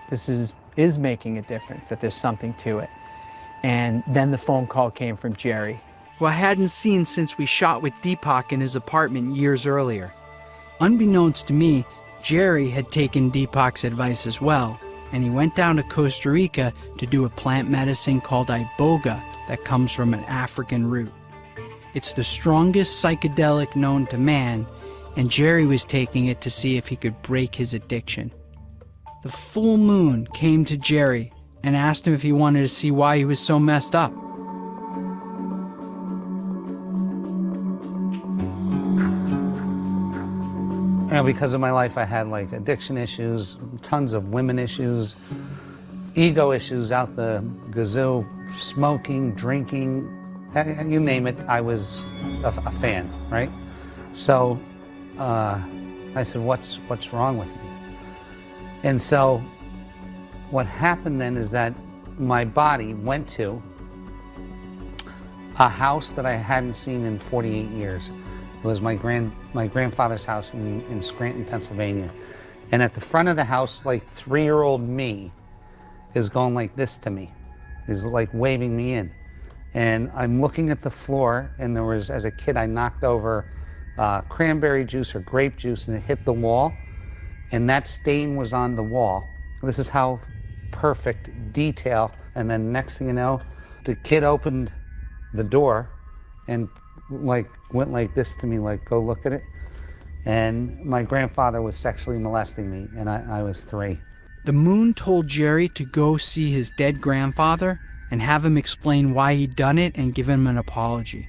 this is making a difference, that there's something to it. And then the phone call came from Jerry. Who I hadn't seen since we shot with Deepak in his apartment years earlier. Unbeknownst to me, Jerry had taken Deepak's advice as well, and he went down to Costa Rica to do a plant medicine called iboga that comes from an African root. It's the strongest psychedelic known to man, and Jerry was taking it to see if he could break his addiction. The full moon came to Jerry and asked him if he wanted to see why he was so messed up. Because of my life, I had like addiction issues, tons of women issues, ego issues out the gazoo, smoking, drinking, you name it, I was a fan, right? So I said, what's wrong with me? And so what happened then is that my body went to a house that I hadn't seen in 48 years. It was my grandfather's house in Scranton, Pennsylvania. And at the front of the house, like 3-year-old me is going like this to me. He's like waving me in. And I'm looking at the floor, and there was, as a kid, I knocked over cranberry juice or grape juice, and it hit the wall. And that stain was on the wall. This is how perfect detail. And then next thing you know, the kid opened the door and like went like this to me, like, go look at it. And my grandfather was sexually molesting me, and I was 3. The moon told Jerry to go see his dead grandfather and have him explain why he'd done it and give him an apology.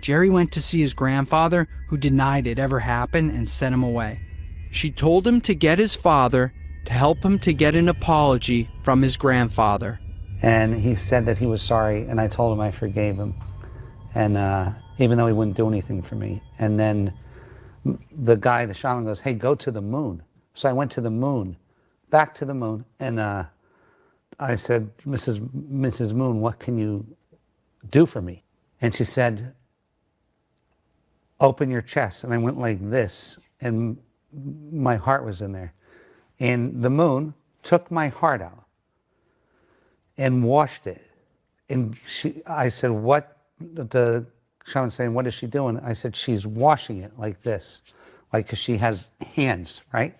Jerry went to see his grandfather, who denied it ever happened and sent him away. She told him to get his father to help him to get an apology from his grandfather. And he said that he was sorry, and I told him I forgave him. And even though he wouldn't do anything for me. And then the guy, the shaman, goes, hey, go to the moon. So I went to the moon, back to the moon, and I said, Mrs. Moon, what can you do for me? And she said, open your chest. And I went like this, and my heart was in there. And the moon took my heart out and washed it. And I said, what? The shaman saying, what is she doing? I said, she's washing it like this, like, because she has hands, right?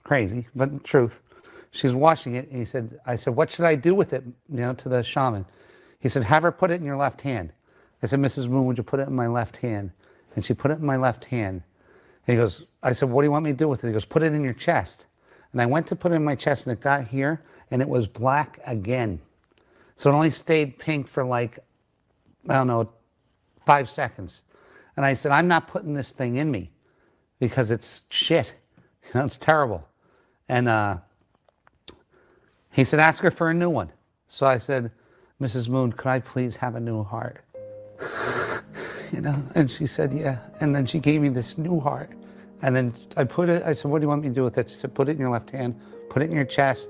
Crazy, but truth. She's washing it. And I said, what should I do with it, to the shaman? He said, have her put it in your left hand. I said, Mrs. Moon, would you put it in my left hand? And she put it in my left hand. And he goes, I said, what do you want me to do with it? He goes, put it in your chest. And I went to put it in my chest, and it got here, and it was black again. So it only stayed pink for like, I don't know, 5 seconds. And I said, I'm not putting this thing in me because it's shit. It's terrible. And he said, ask her for a new one. So I said, Mrs. Moon, could I please have a new heart? And she said, yeah. And then she gave me this new heart. And then I said, what do you want me to do with it? She said, put it in your left hand, put it in your chest.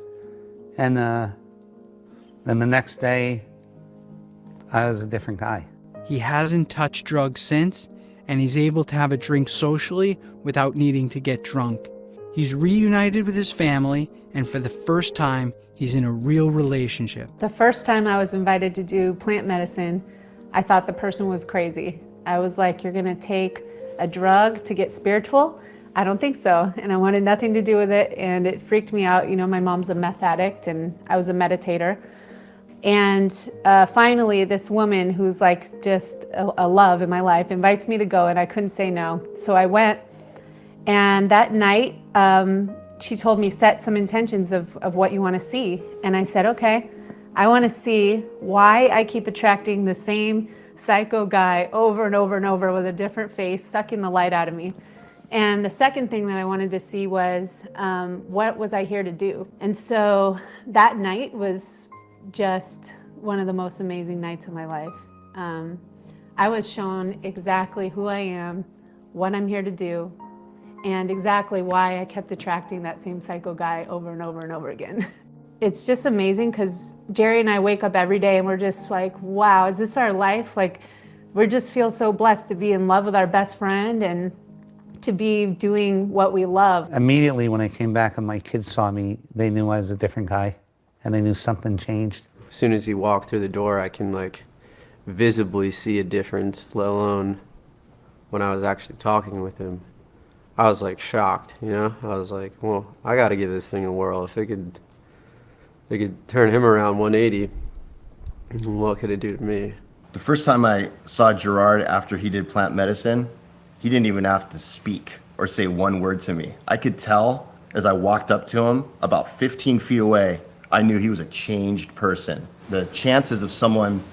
And then the next day, I was a different guy. He hasn't touched drugs since, and he's able to have a drink socially without needing to get drunk. He's reunited with his family, and for the first time, he's in a real relationship. The first time I was invited to do plant medicine, I thought the person was crazy. I was like, you're gonna take a drug to get spiritual? I don't think so. And I wanted nothing to do with it, and it freaked me out. You know, my mom's a meth addict, and I was a meditator. And finally, this woman who's like just a love in my life invites me to go, and I couldn't say no. So I went, and that night, she told me, set some intentions of what you want to see. And I said, okay, I want to see why I keep attracting the same psycho guy over and over and over with a different face, sucking the light out of me. And the second thing that I wanted to see was, what was I here to do? And so that night was just one of the most amazing nights of my life. I was shown exactly who I am, what I'm here to do, and exactly why I kept attracting that same psycho guy over and over and over again. It's just amazing because Jerry and I wake up every day and we're just like, wow, is this our life? Like, we just feel so blessed to be in love with our best friend and to be doing what we love. Immediately when I came back and my kids saw me, they knew I was a different guy and they knew something changed. As soon as he walked through the door, I can like visibly see a difference, let alone when I was actually talking with him. I was like shocked, you know? I was like, well, I gotta give this thing a whirl. If it could turn him around 180, what could it do to me? The first time I saw Gerard after he did plant medicine, he didn't even have to speak or say one word to me. I could tell as I walked up to him, about 15 feet away, I knew he was a changed person. The chances of someone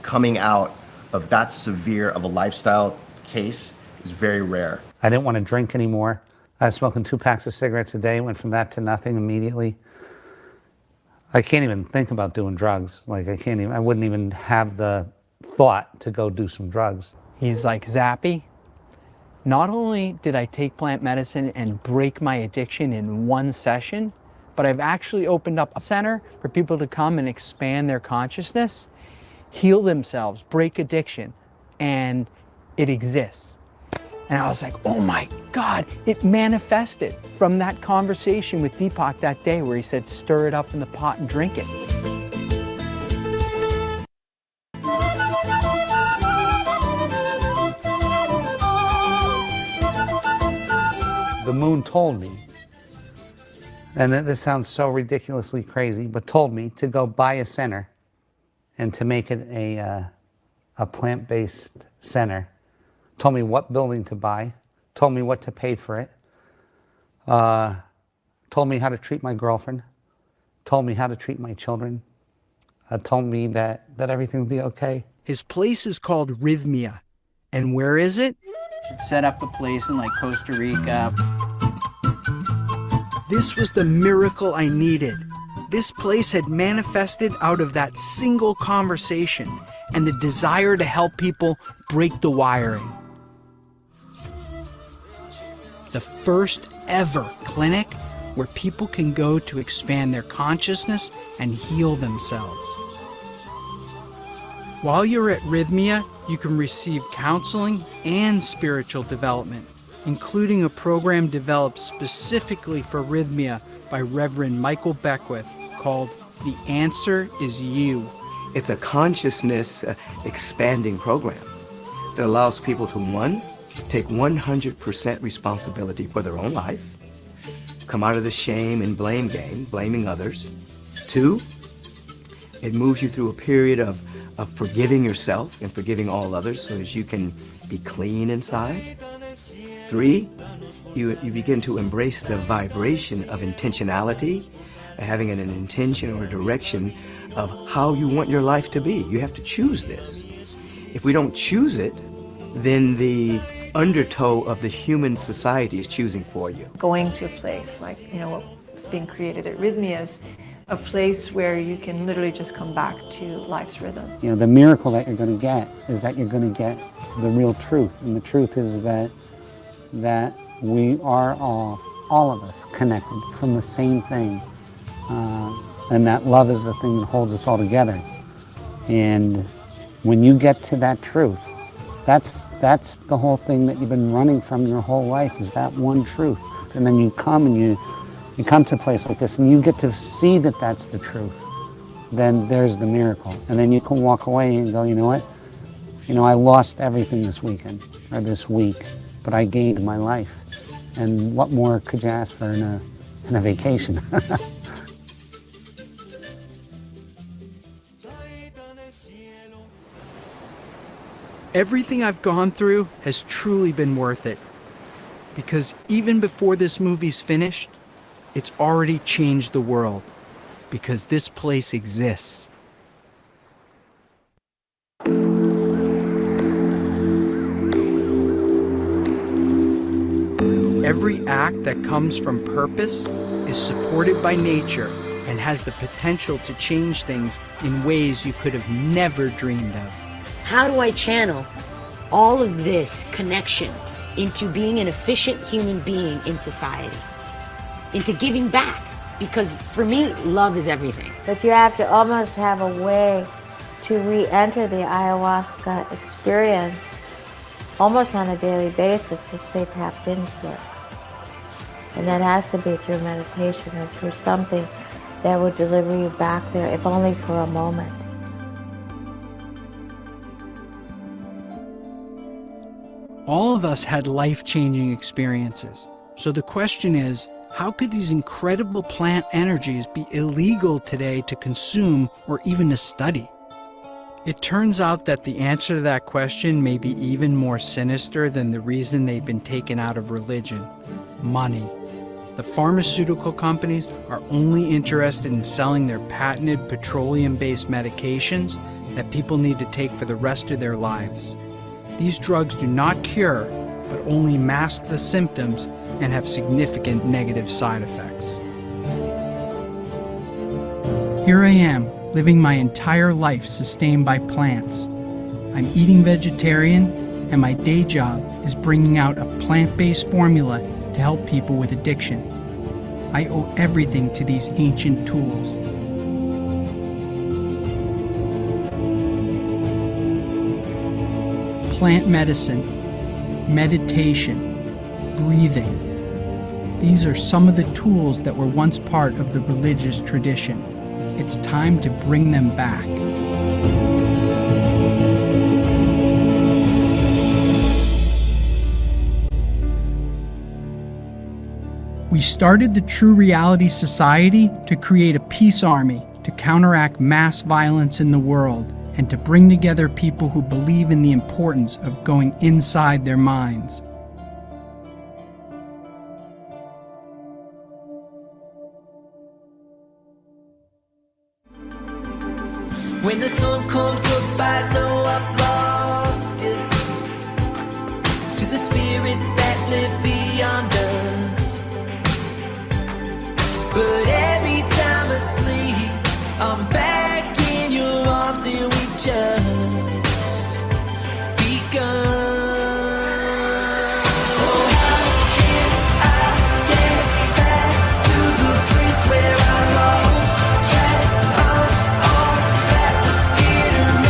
coming out of that severe of a lifestyle case is very rare. I didn't want to drink anymore. I was smoking 2 packs of cigarettes a day, went from that to nothing immediately. I can't even think about doing drugs. Like I wouldn't even have the thought to go do some drugs. He's like Zappy. Not only did I take plant medicine and break my addiction in one session, but I've actually opened up a center for people to come and expand their consciousness, heal themselves, break addiction, and it exists. And I was like, oh my God, it manifested from that conversation with Deepak that day where he said, stir it up in the pot and drink it. The moon told me, and this sounds so ridiculously crazy, but told me to go buy a center and to make it a plant-based center. Told me what building to buy, told me what to pay for it, told me how to treat my girlfriend, told me how to treat my children, told me that everything would be okay. His place is called Rhythmia. And where is it? Should set up a place in like Costa Rica. This was the miracle I needed. This place had manifested out of that single conversation and the desire to help people break the wiring. The first ever clinic where people can go to expand their consciousness and heal themselves. While you're at Rhythmia, you can receive counseling and spiritual development, including a program developed specifically for Rhythmia by Reverend Michael Beckwith called The Answer is You. It's a consciousness expanding program that allows people to, one, take 100% responsibility for their own life, come out of the shame and blame game, blaming others. 2, it moves you through a period of forgiving yourself and forgiving all others so as you can be clean inside. 3, you begin to embrace the vibration of intentionality, having an intention or a direction of how you want your life to be. You have to choose this. If we don't choose it, then the undertow of the human society is choosing for you. Going to a place like, what's being created at Rhythmia is a place where you can literally just come back to life's rhythm. The miracle that you're going to get is that you're going to get the real truth. And the truth is that We are all of us, connected from the same thing. And that love is the thing that holds us all together. And when you get to that truth, that's the whole thing that you've been running from your whole life, is that one truth. And then you come and you come to a place like this and you get to see that that's the truth. Then there's the miracle. And then you can walk away and go, you know what? You know, I lost everything this weekend or this week, but I gained my life. And what more could you ask for in a vacation? Everything I've gone through has truly been worth it. Because even before this movie's finished, it's already changed the world. Because this place exists. Every act that comes from purpose is supported by nature and has the potential to change things in ways you could have never dreamed of. How do I channel all of this connection into being an efficient human being in society, into giving back? Because for me, love is everything. But you have to almost have a way to re-enter the ayahuasca experience almost on a daily basis to stay tapped into it. And that has to be through meditation or through something that will deliver you back there, if only for a moment. All of us had life-changing experiences. So the question is, how could these incredible plant energies be illegal today to consume or even to study? It turns out that the answer to that question may be even more sinister than the reason they've been taken out of religion: money. The pharmaceutical companies are only interested in selling their patented petroleum-based medications that people need to take for the rest of their lives. These drugs do not cure, but only mask the symptoms and have significant negative side effects. Here I am, living my entire life sustained by plants. I'm eating vegetarian, and my day job is bringing out a plant-based formula to help people with addiction. I owe everything to these ancient tools. Plant medicine, meditation, breathing. These are some of the tools that were once part of the religious tradition. It's time to bring them back. We started the True Reality Society to create a peace army to counteract mass violence in the world and to bring together people who believe in the importance of going inside their minds. When the sun comes up, I know I've lost it. To the spirits that live beyond us. But every time I sleep, I'm back in your arms and we've just begun. Oh, how can I get back to the place where I lost track of all that was dear to me?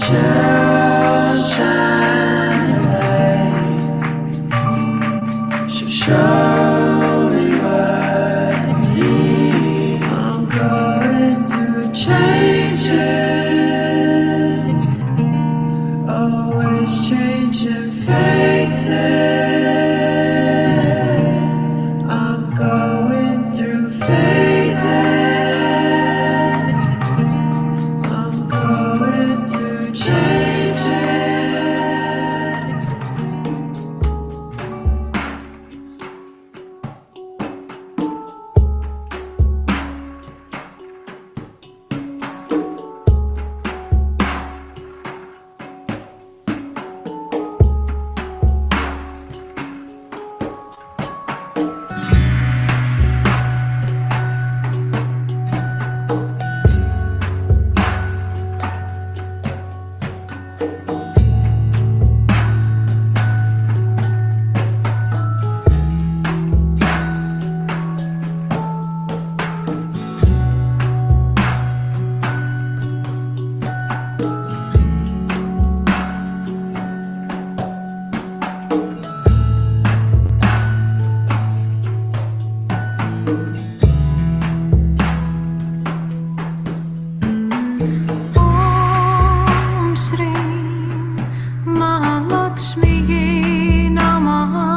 shall shine a light. She'll show me what I need. I'm going through changes, always changing faces. I'm going through phases. I'm going through changes. Om Shri Mahalakshmi Namaha.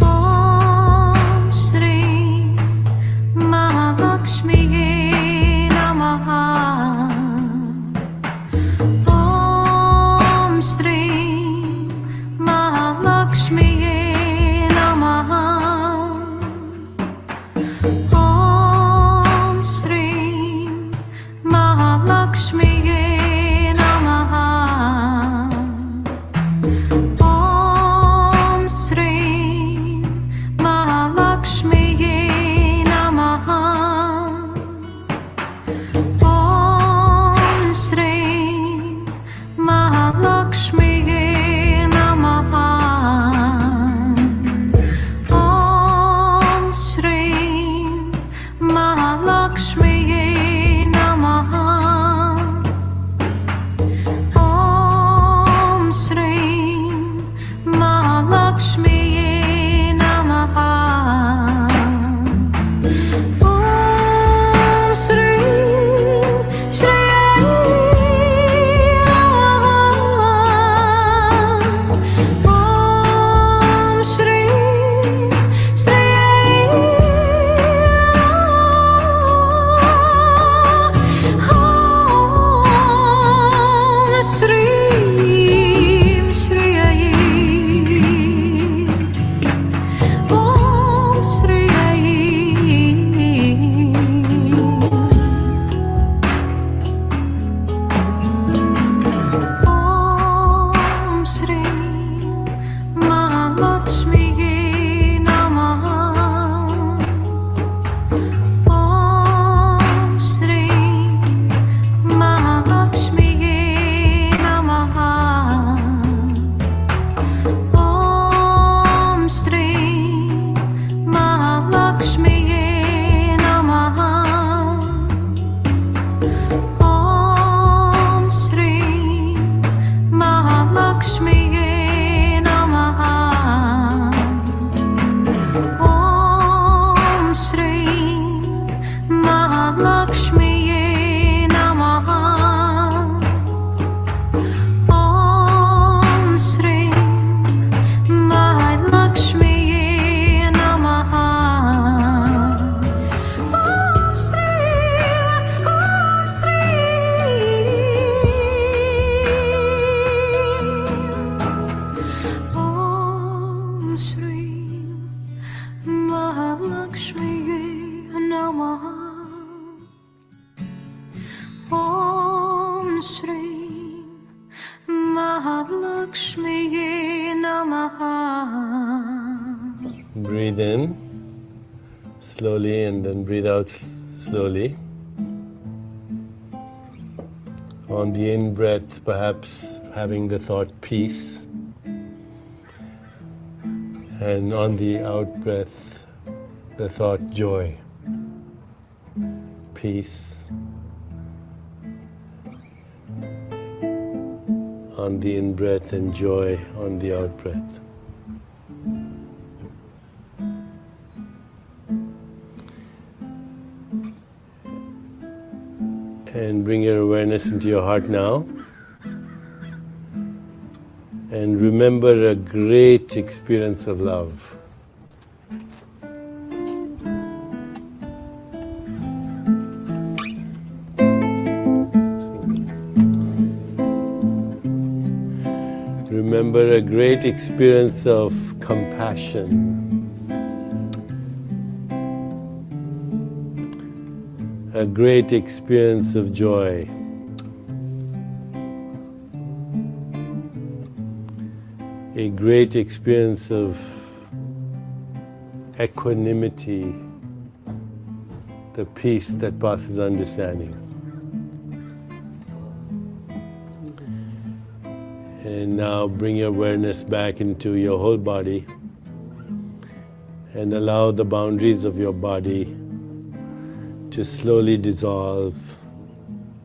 Om Shri Mahalakshmi Namaha. Om Shri Mahalakshmi Namaha. Om Shri Mahalakshmi Namaha. Om Shri Mahalakshmi Namaha. Om Shri Mahalakshmi Namaha. Om Shri Mahalakshmi Namaha. Om Shri Mahalakshmi Namaha. Om Shri Shri Om Shri Shri Om Shri Shri Om Shri Om Shri Mahalakshmi Namaha. Om Shri Mahalakshmi Namaha. Om Shri Mahalakshmi Namaha. Om Shri Mahalakshmi Namaha. Om Shri Mahalakshmi Namaha. Om Shri Mahalakshmi Namaha. Om Shri Om Shri Mahalakshmi Namaha. Om Shri Mahalakshmi Namaha. Breathe in slowly and then breathe out slowly. On the in breath, perhaps having the thought peace. And on the out breath, the thought joy, peace, on the in-breath and joy on the out-breath. And bring your awareness into your heart now. And remember a great experience of love. Remember a great experience of compassion. A great experience of joy. A great experience of equanimity, the peace that passes understanding. And now bring your awareness back into your whole body and allow the boundaries of your body to slowly dissolve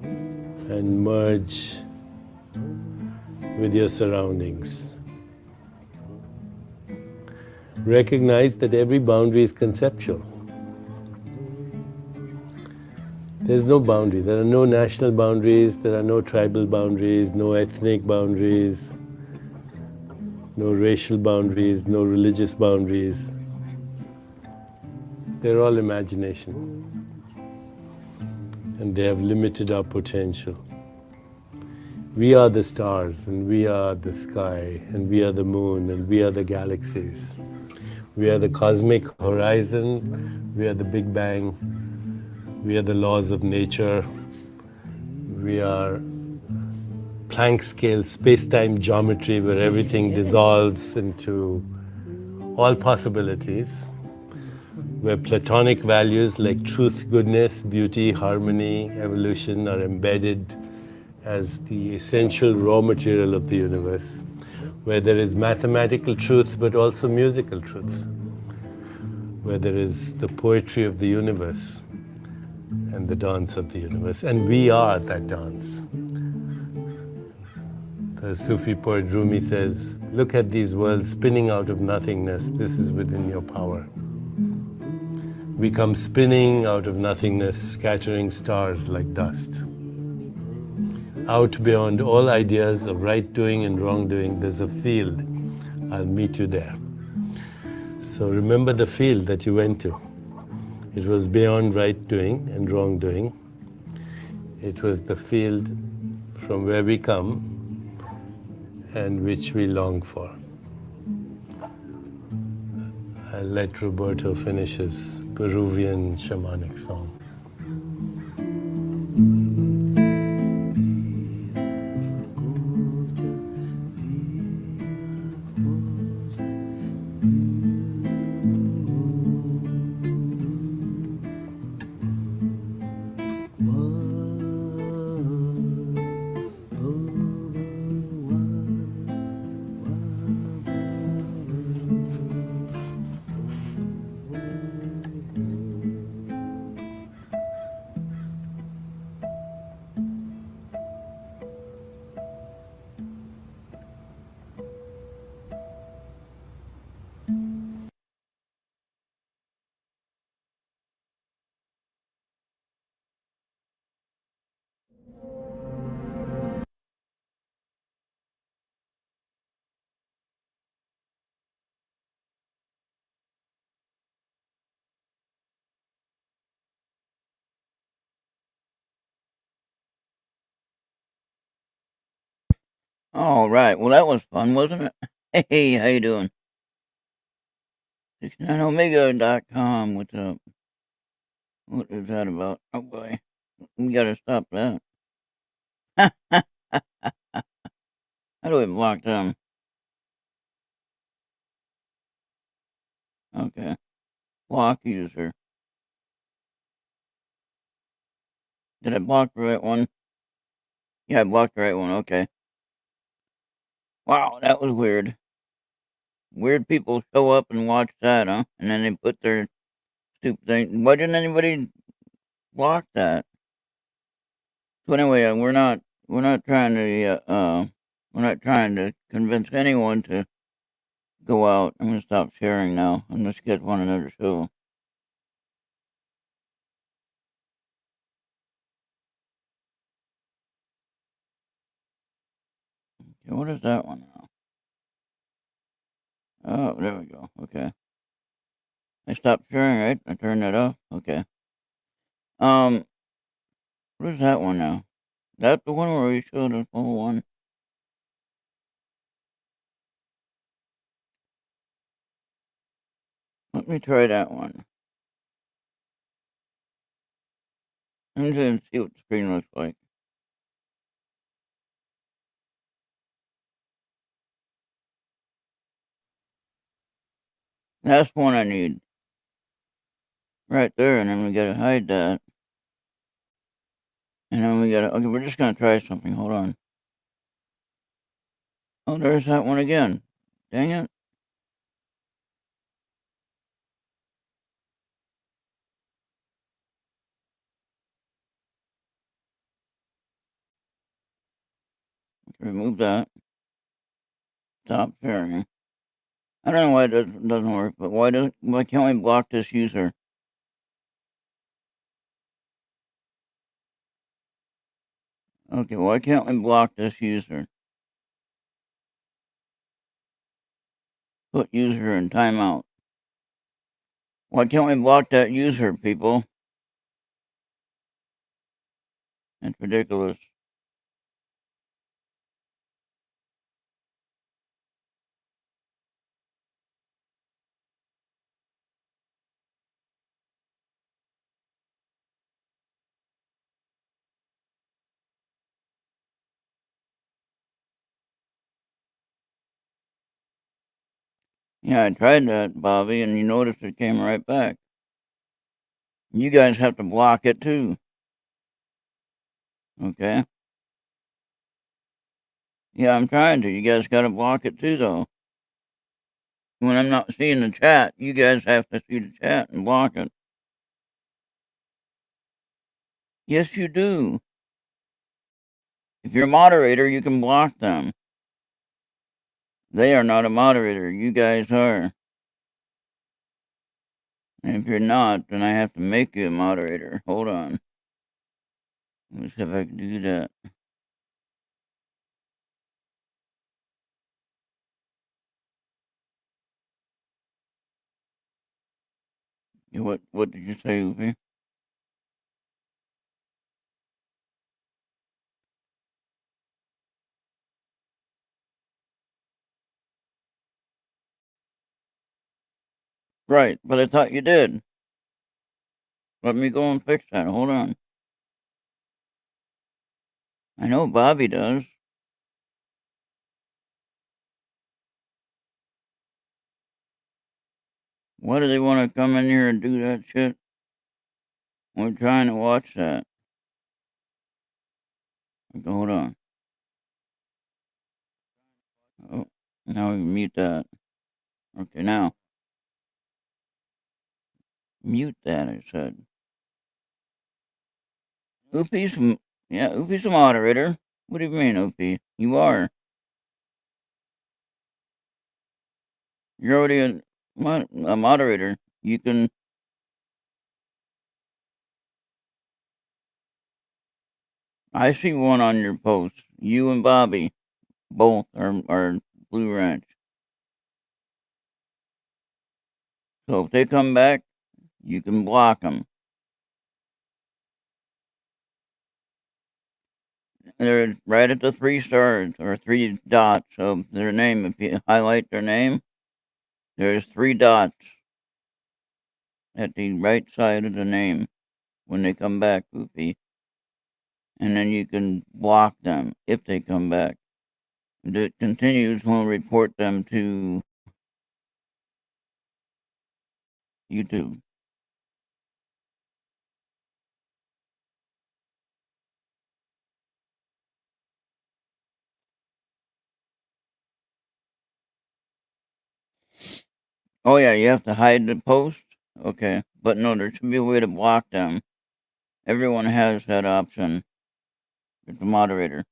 and merge with your surroundings. Recognize that every boundary is conceptual. There's no boundary. There are no national boundaries, there are no tribal boundaries, no ethnic boundaries, no racial boundaries, no religious boundaries. They're all imagination. And they have limited our potential. We are the stars, and we are the sky, and we are the moon, and we are the galaxies. We are the cosmic horizon, we are the Big Bang, we are the laws of nature, we are Planck scale space-time geometry where everything dissolves into all possibilities, where Platonic values like truth, goodness, beauty, harmony, evolution are embedded as the essential raw material of the universe, where there is mathematical truth but also musical truth, where there is the poetry of the universe and the dance of the universe, and we are that dance. The Sufi poet Rumi says, look at these worlds spinning out of nothingness, this is within your power. We come spinning out of nothingness, scattering stars like dust. Out beyond all ideas of right doing and wrong doing, there's a field. I'll meet you there. So remember the field that you went to. It was beyond right doing and wrong doing. It was the field from where we come and which we long for. I'll let Roberto finish his Peruvian shamanic song. All right. Well, that was fun, wasn't it? Hey, how you doing? 69omega.com. What's up? What is that about? Oh boy, we gotta stop that. How do we block them? Okay. Block user. Did I block the right one? Yeah, I blocked the right one. Okay. Wow, that was weird. Weird people show up and watch that, huh? And then they put their stupid thing. Why didn't anybody block that? So anyway, we're not trying to We're not trying to convince anyone to go out. I'm gonna stop sharing now and let's get one another show. Okay, what is that one now? Oh, there we go. Okay. I stopped sharing, right? I turned that off. Okay. What is that one now? That's the one where we showed the whole one. Let me try that one. I'm just gonna see what the screen looks like. That's one I need. Right there, and then we gotta hide that. And then we gotta, okay, we're just gonna try something. Hold on. Oh, there's that one again. Dang it. Remove that. Stop sharing. I don't know why it doesn't work, but why can't we block this user? Okay, why can't we block this user? Put user in timeout. Why can't we block that user, people? It's ridiculous. Yeah, I tried that, Bobby, and you noticed it came right back. You guys have to block it too. Okay? Yeah, I'm trying to. You guys gotta block it too, though. When I'm not seeing the chat, you guys have to see the chat and block it. Yes, you do. If you're a moderator, you can block them. They are not a moderator. You guys are. And if you're not, then I have to make you a moderator. Hold on. Let me see if I can do that. What did you say, Ufi? Right, but I thought you did. Let me go and fix that. Hold on. I know Bobby does. Why do they want to come in here and do that shit? We're trying to watch that. Okay, hold on. Oh, now we mute that. Okay, now. Mute that, I said. Ufi's a moderator. What do you mean, Ufi? You are. You're already a moderator. You can. I see one on your post. You and Bobby both are Blue Ranch. So if they come back, you can block them. They're right at the 3 stars or 3 dots of their name. If you highlight their name, there's 3 dots at the right side of the name when they come back, Goofy. And then you can block them if they come back. If it continues, we'll report them to YouTube. Oh yeah, you have to hide the post? Okay. But no, there should be a way to block them. Everyone has that option. It's a moderator.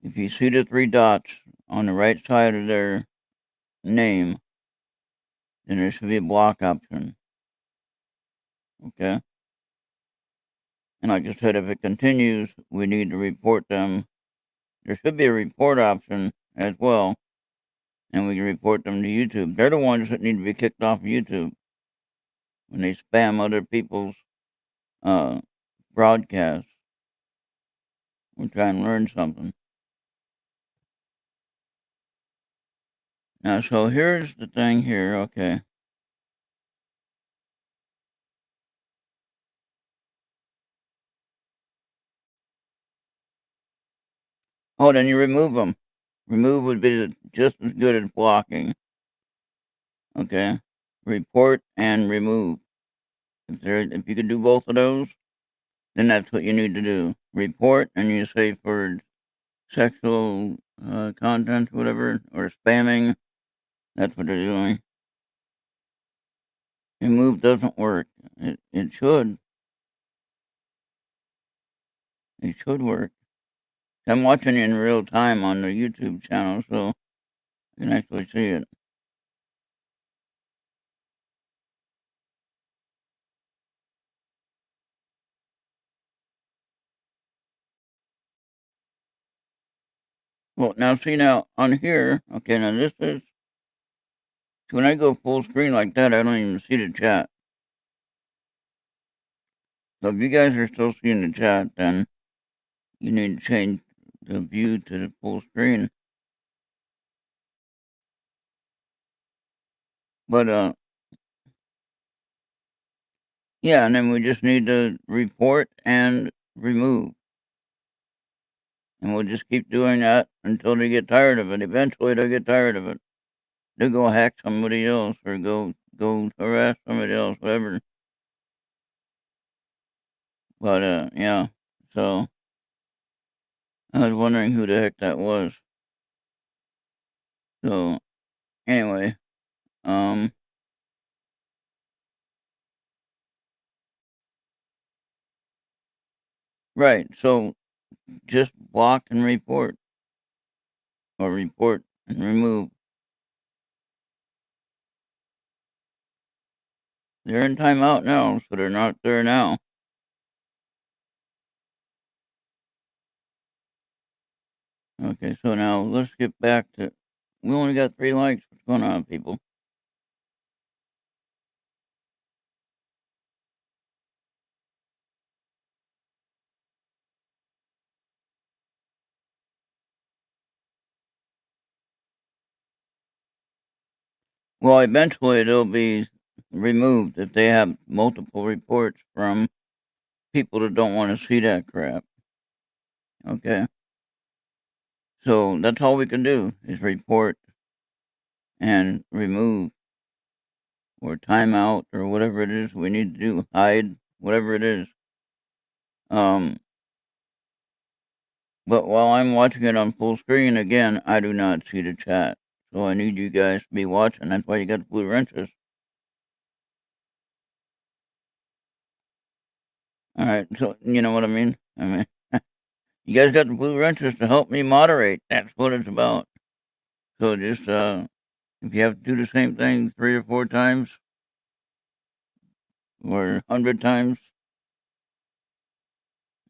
If you see the three dots on the right side of their name, then there should be a block option. Okay? And like I said, if it continues, we need to report them. There should be a report option as well, and we can report them to YouTube. They're the ones that need to be kicked off of YouTube when they spam other people's broadcasts. We're trying to learn something. Now, so here's the thing here. Okay. Oh, then you remove them. Remove would be just as good as blocking. Okay. Report and remove. If you could do both of those, then that's what you need to do. Report, and you say for sexual content, whatever, or spamming. That's what they're doing. Remove doesn't work. It should. It should work. I'm watching it in real time on the YouTube channel, so I can actually see it. Well, now see now on here. Okay, now this is when I go full screen like that, I don't even see the chat. So if you guys are still seeing the chat, then you need to change the view to the full screen. But yeah, and then we just need to report and remove. And we'll just keep doing that until they get tired of it. Eventually they'll get tired of it. They'll go hack somebody else or go harass somebody else, whatever. But yeah. So I was wondering who the heck that was. So anyway, right. So just block and report, or report and remove. They're in timeout now, so they're not there now. Okay, so now let's get back to. We only got 3 likes. What's going on, people? Well, eventually it'll be removed if they have multiple reports from people that don't want to see that crap. Okay, so that's all we can do is report and remove or time out or whatever it is we need to do, hide, whatever it is. Um, but while I'm watching it on full screen again, I do not see the chat. So I need you guys to be watching. That's why you got the blue wrenches. All right, so you know what I mean. I mean, you guys got the blue wrenches to help me moderate. That's what it's about. So just if you have to do the same thing 3 or 4 times or 100 times,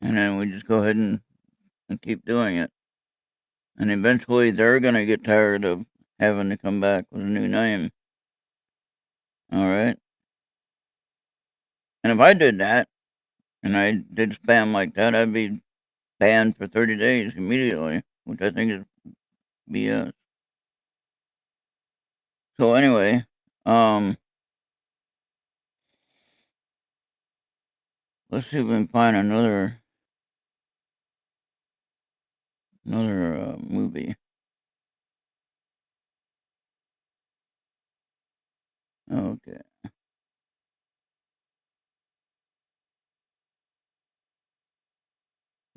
and then we just go ahead and keep doing it. And eventually they're going to get tired of having to come back with a new name. All right. And if I did that and I did spam like that, I'd be banned for 30 days immediately, which I think is BS. So anyway, let's see if we can find another movie. Okay.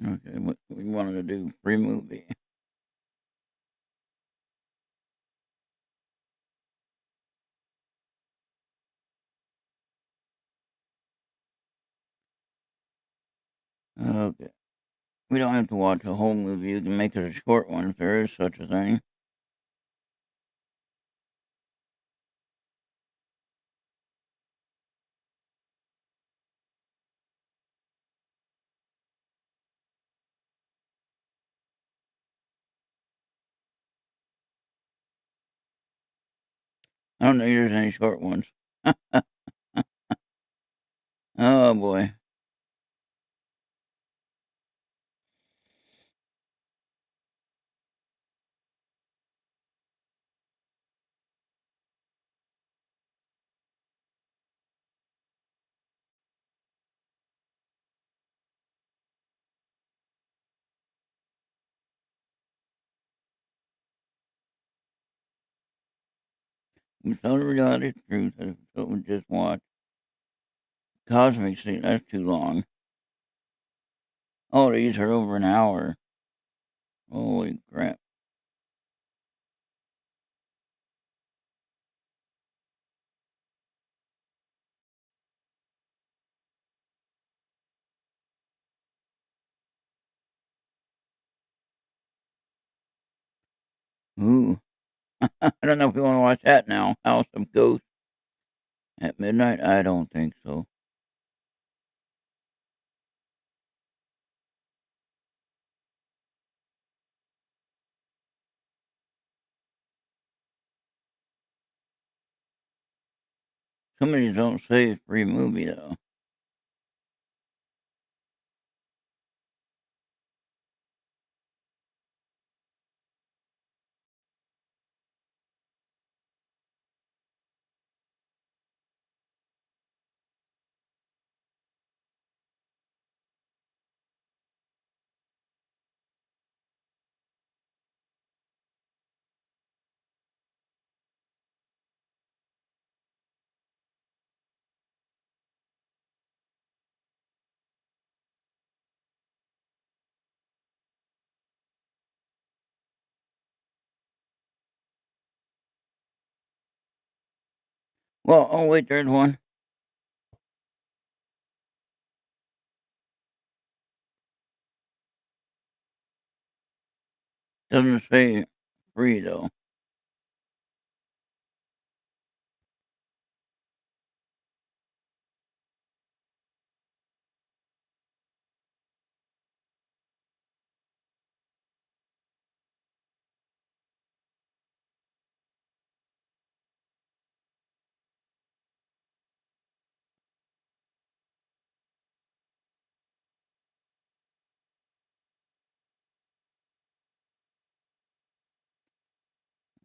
Okay. What we wanted to do free movie. Okay. We don't have to watch a whole movie. You can make it a short one if there is such a thing. I don't know if there's any short ones. Oh boy. We saw the reality truth that we just watched. Cosmic Scene, that's too long. Oh, these are over an hour. Holy crap. Ooh. I don't know if we want to watch that now. House of Ghosts at midnight? I don't think so. Some of these don't say free movie though. Well, oh wait, there's one. Doesn't say free though.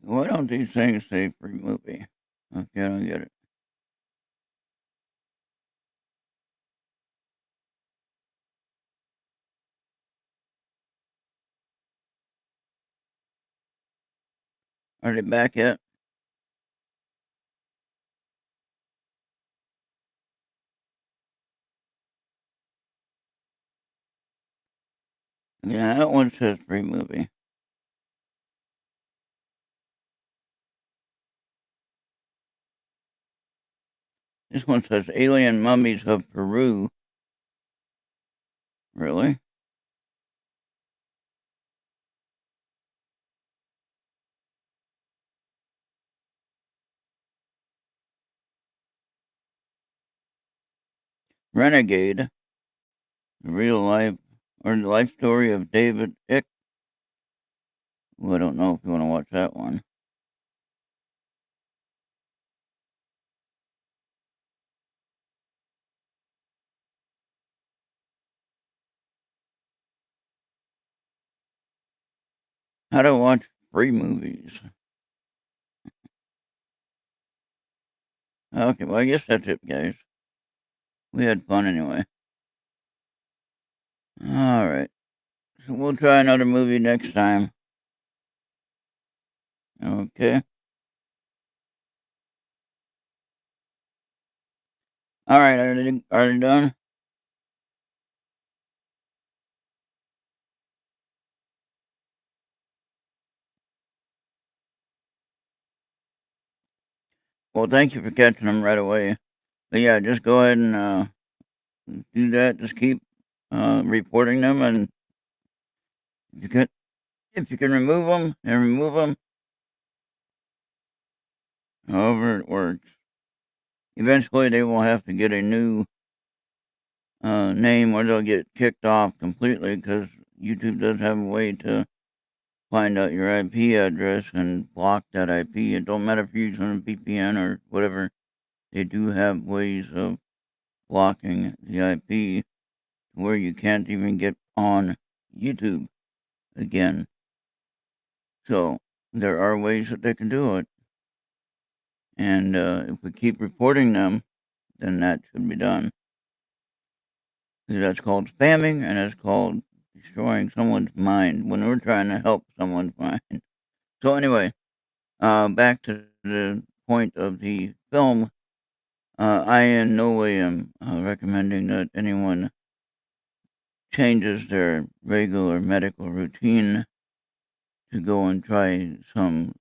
Why don't these things say free movie? Okay, I don't get it. Are they back yet? Yeah, that one says free movie. This one says Alien Mummies of Peru. Really? Renegade, the real life or the life story of David Icke. Well, I don't know if you want to watch that one. How to watch free movies. Okay, well, I guess that's it, guys. We had fun anyway. All right. So we'll try another movie next time. Okay. All right. Are they done? Well, thank you for catching them right away. But yeah, just go ahead and do that. Just keep reporting them, and If you can remove them, then remove them. However it works. Eventually, they will have to get a new name, or they'll get kicked off completely, because YouTube does have a way to find out your IP address and block that IP. It don't matter if you're using a VPN or whatever. They do have ways of blocking the IP where you can't even get on YouTube again. So there are ways that they can do it. And if we keep reporting them, then that should be done. That's called spamming, and it's called destroying someone's mind when we're trying to help someone's mind. So anyway, back to the point of the film. I in no way am recommending that anyone changes their regular medical routine to go and try some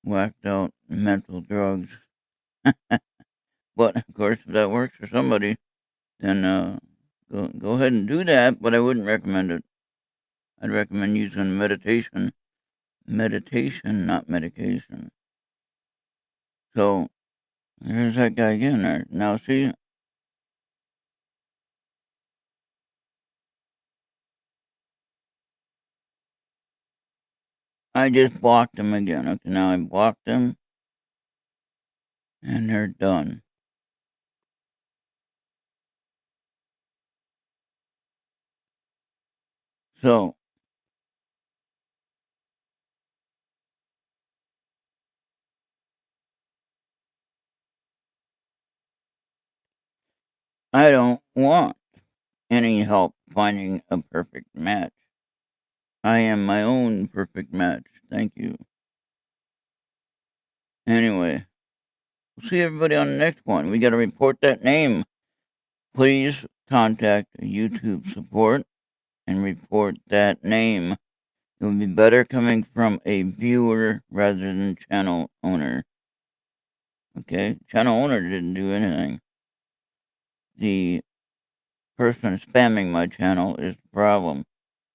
whacked out mental drugs. But of course, if that works for somebody, then go ahead and do that. But I wouldn't recommend it. I'd recommend using meditation. Meditation, not medication. So there's that guy again there. Now see, I just blocked them again. Okay, now I blocked them, and they're done. So I don't want any help finding a perfect match. I am my own perfect match. Thank you. Anyway, we'll see everybody on the next one. We got to report that name. Please contact YouTube support and report that name. It would be better coming from a viewer rather than channel owner. Okay? Channel owner didn't do anything. The person spamming my channel is the problem.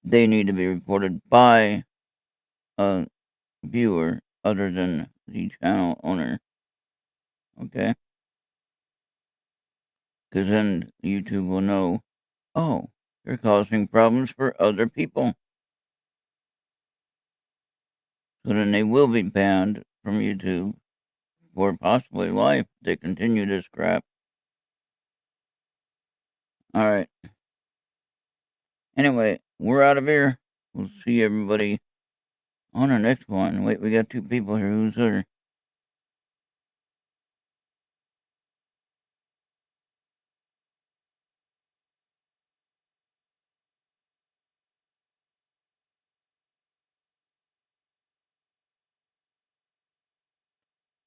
They need to be reported by a viewer other than the channel owner. Okay? Because then YouTube will know, oh, you're causing problems for other people. So then they will be banned from YouTube for possibly life. They continue this crap. Alright. Anyway, we're out of here. We'll see everybody on our next one. Wait, we got two people here. Who's there?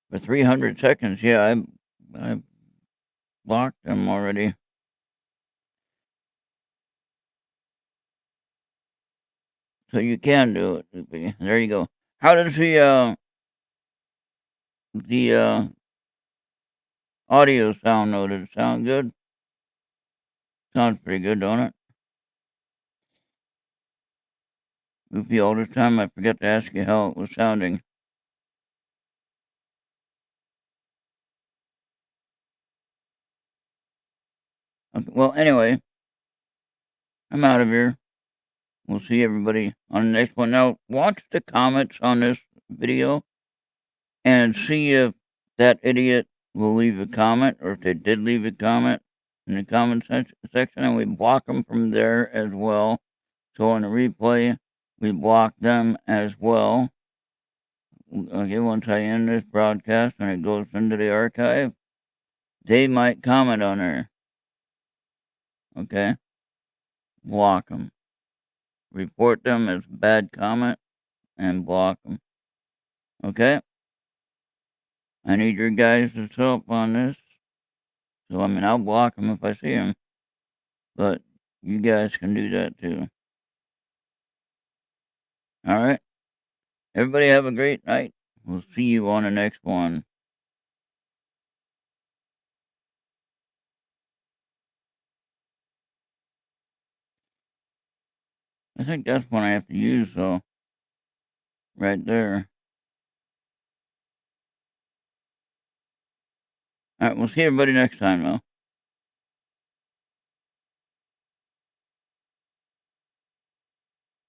For 300 seconds, yeah, I blocked them already. So you can do it, Loopy. There you go. How does the audio sound though? Does it sound good? Sounds pretty good, don't it? Goofy, all this time I forget to ask you how it was sounding. Okay, well, anyway, I'm out of here. We'll see everybody on the next one. Now, watch the comments on this video and see if that idiot will leave a comment, or if they did leave a comment in the comment section, and we block them from there as well. So on the replay, we block them as well. Okay, once I end this broadcast and it goes into the archive, they might comment on there. Okay? Block them. Report them as bad comment and block them. Okay? I need your guys' help on this. So, I mean, I'll block them if I see them. But you guys can do that too. Alright? Everybody have a great night. We'll see you on the next one. I think that's one I have to use, though. Right there. Alright, we'll see everybody next time, though.